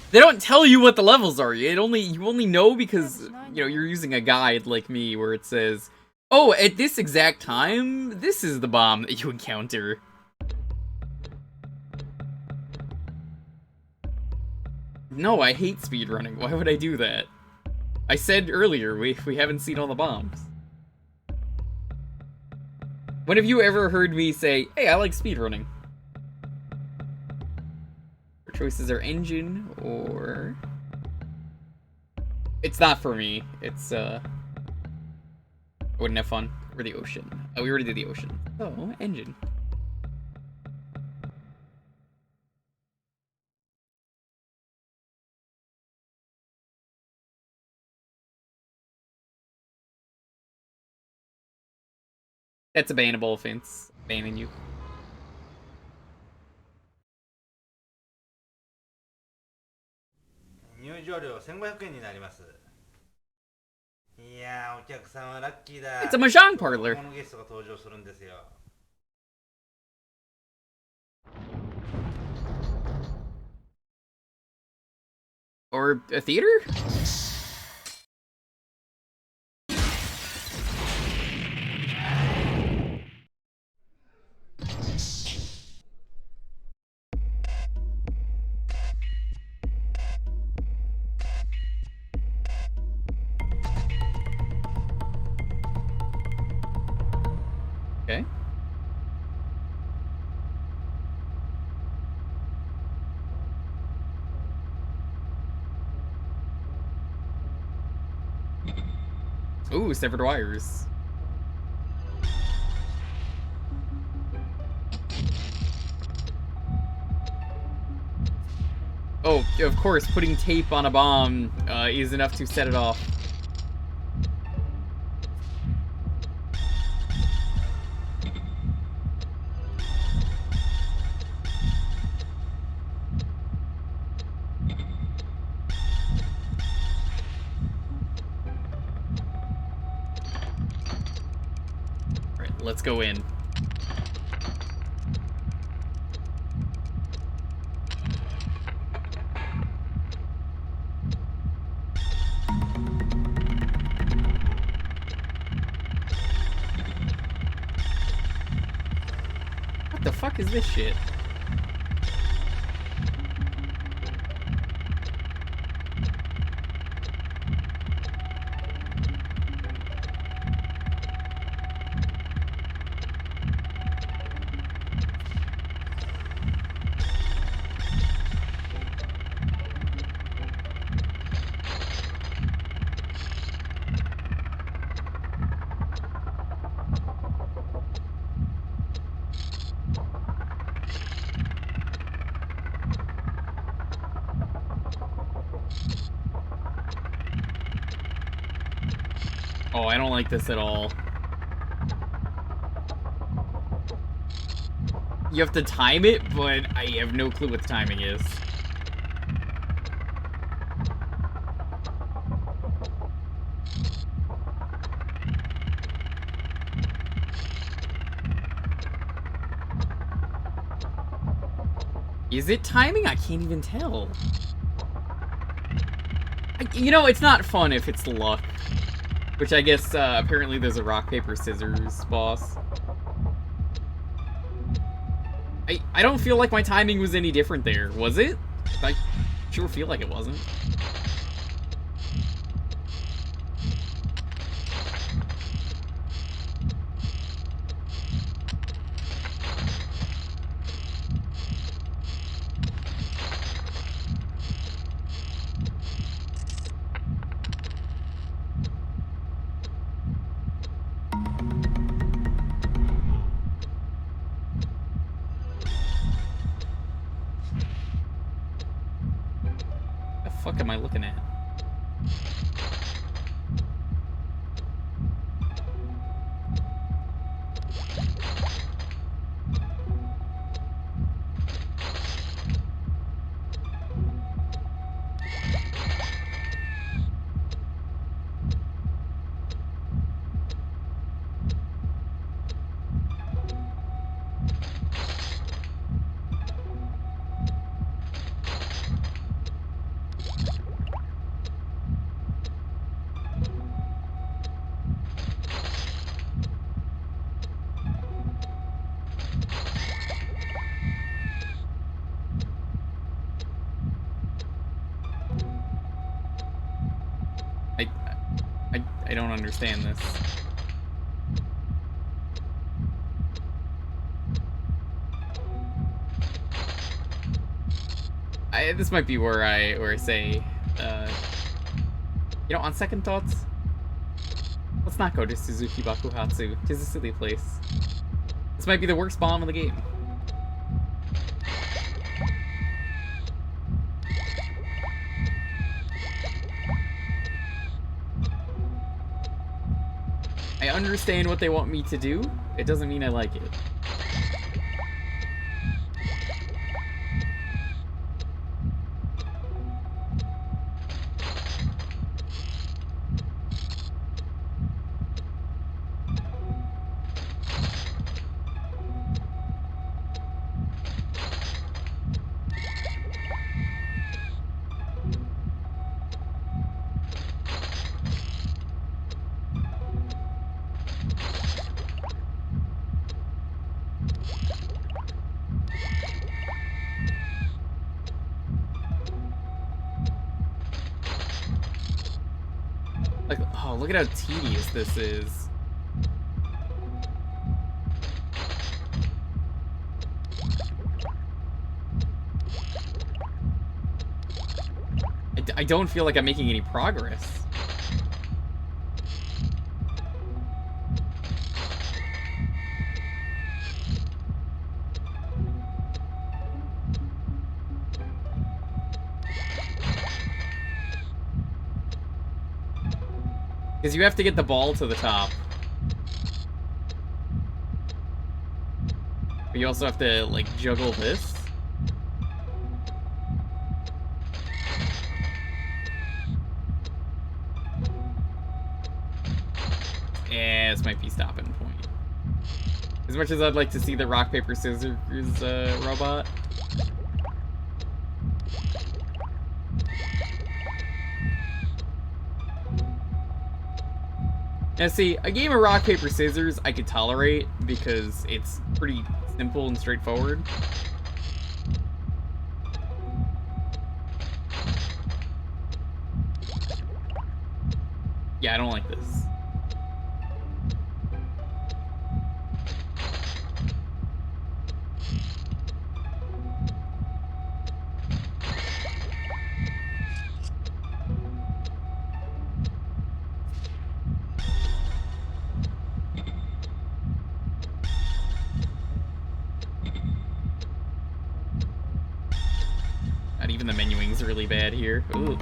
S1: They don't tell you what the levels are, you only know because, you know, you're using a guide like me where it says, oh, at this exact time, this is the bomb that you encounter. No, I hate speedrunning. Why would I do that? I said earlier, we haven't seen all the bombs. When have you ever heard me say, hey, I like speedrunning? Our choices are engine, or... It's not for me. It's, I wouldn't have fun. Or the ocean. Oh, we already did the ocean. Oh, engine. That's a bannable offense. Banning you. It's a mahjong parlor. Or a theater? Okay. Ooh, severed wires. Oh, of course, putting tape on a bomb is enough to set it off. Alright, let's go in. What the fuck is this shit? Oh, I don't like this at all. You have to time it, but I have no clue what the timing is. Is it timing? I can't even tell. You know, it's not fun if it's luck. Which I guess, apparently there's a rock, paper, scissors boss. I don't feel like my timing was any different there, was it? I sure feel like it wasn't. fuck am I looking at? I don't understand this. This might be where I say, you know, on second thoughts, let's not go to Suzuki Bakuhatsu. Tis a silly place. This might be the worst bomb in the game. I understand what they want me to do. It doesn't mean I like it. Like, oh, look at how tedious this is. I don't feel like I'm making any progress. Because you have to get the ball to the top. But you also have to, like, juggle this. Yeah, this might be stopping point. As much as I'd like to see the rock, paper, scissors robot. Now see, a game of rock, paper, scissors I could tolerate because it's pretty simple and straightforward. Yeah, I don't like this. And even the menuing's really bad here. Ooh.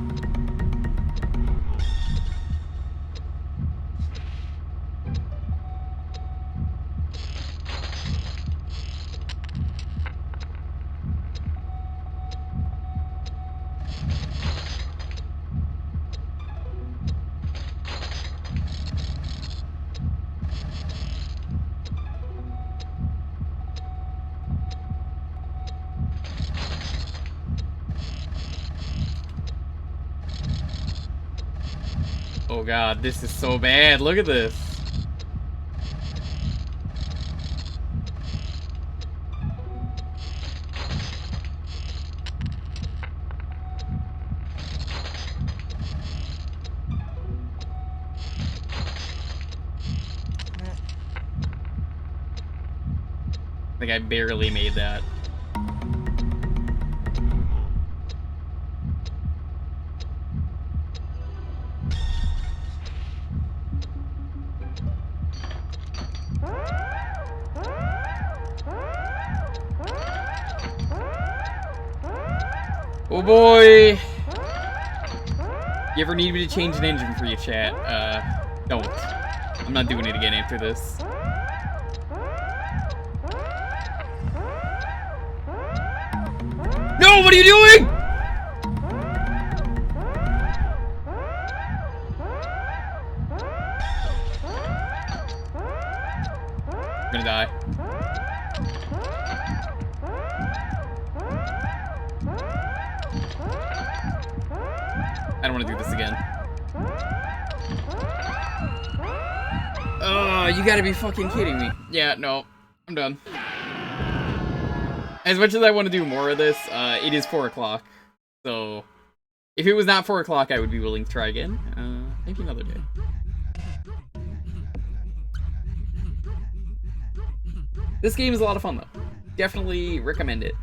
S1: Oh god, this is so bad. Look at this. I think I barely made that. Oh boy! You ever need me to change an engine for you, chat? Don't. I'm not doing it again after this. No, what are you doing? I'm gonna die. I don't want to do this again. Oh, you gotta be fucking kidding me. Yeah, no. I'm done. As much as I want to do more of this, it is 4 o'clock. So, if it was not 4 o'clock, I would be willing to try again. Maybe another day. This game is a lot of fun, though. Definitely recommend it.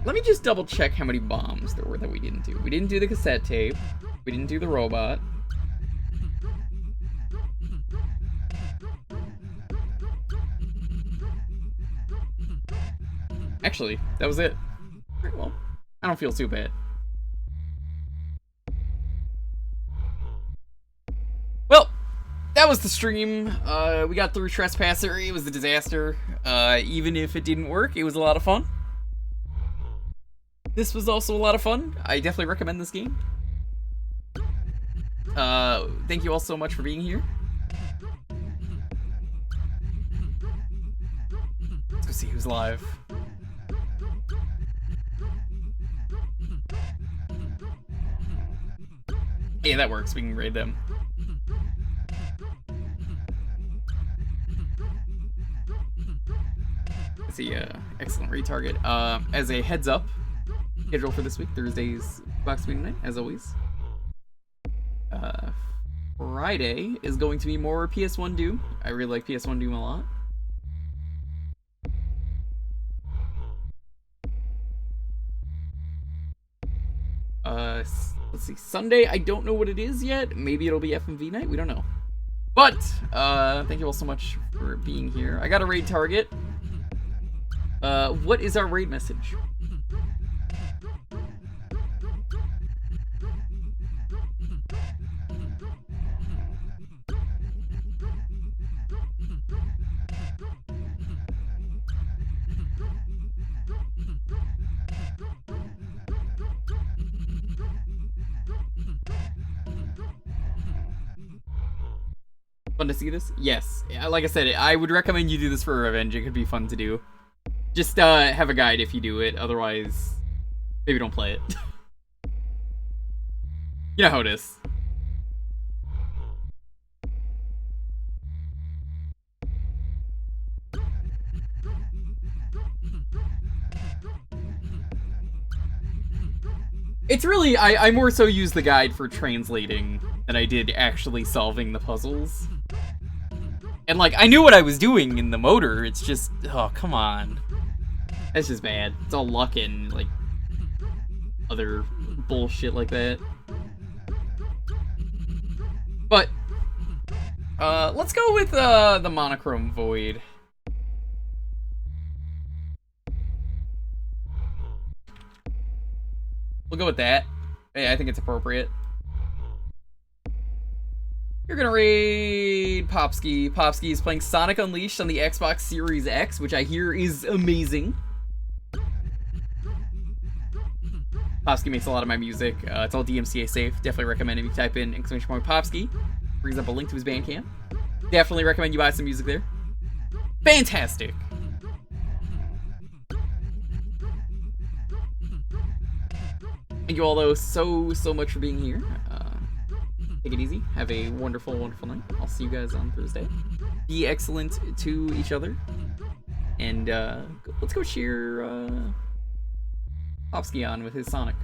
S1: Let me just double check how many bombs there were that we didn't do. We didn't do the cassette tape. We didn't do the robot. Actually, that was it. Alright, well, I don't feel too bad. Well, that was the stream. We got through Trespasser. It was a disaster. Even if it didn't work, it was a lot of fun. This was also a lot of fun. I definitely recommend this game. Thank you all so much for being here. Let's go see who's live. Yeah, that works. We can raid them. Let's see, excellent raid target. As a heads up, schedule for this week, Thursday's box meeting night, as always. Friday is going to be more PS1 Doom. I really like PS1 Doom a lot. Let's see, Sunday, I don't know what it is yet. Maybe it'll be FMV night, we don't know. But, thank you all so much for being here. I got a raid target. What is our raid message? Fun to see this? Yes. Like I said, I would recommend you do this for Revenge. It could be fun to do. Just have a guide if you do it. Otherwise, maybe don't play it. You know how it is. It's really, I more so use the guide for translating than I did actually solving the puzzles. And like, I knew what I was doing in the motor, it's just, oh, come on. That's just bad. It's all luck and, like, other bullshit like that. But, let's go with, the Monochrome Void. We'll go with that. Yeah, I think it's appropriate. You're gonna raid Popsky. Popsky is playing Sonic Unleashed on the Xbox Series X, which I hear is amazing. Popsky makes a lot of my music. It's all DMCA safe. Definitely recommend if you type in !Popsky. Brings up a link to his Bandcamp. Definitely recommend you buy some music there. Fantastic. Thank you all, though, so much for being here. Take it easy. Have a wonderful, wonderful night. I'll see you guys on Thursday. Be excellent to each other. And let's go cheer Popsky on with his Sonic.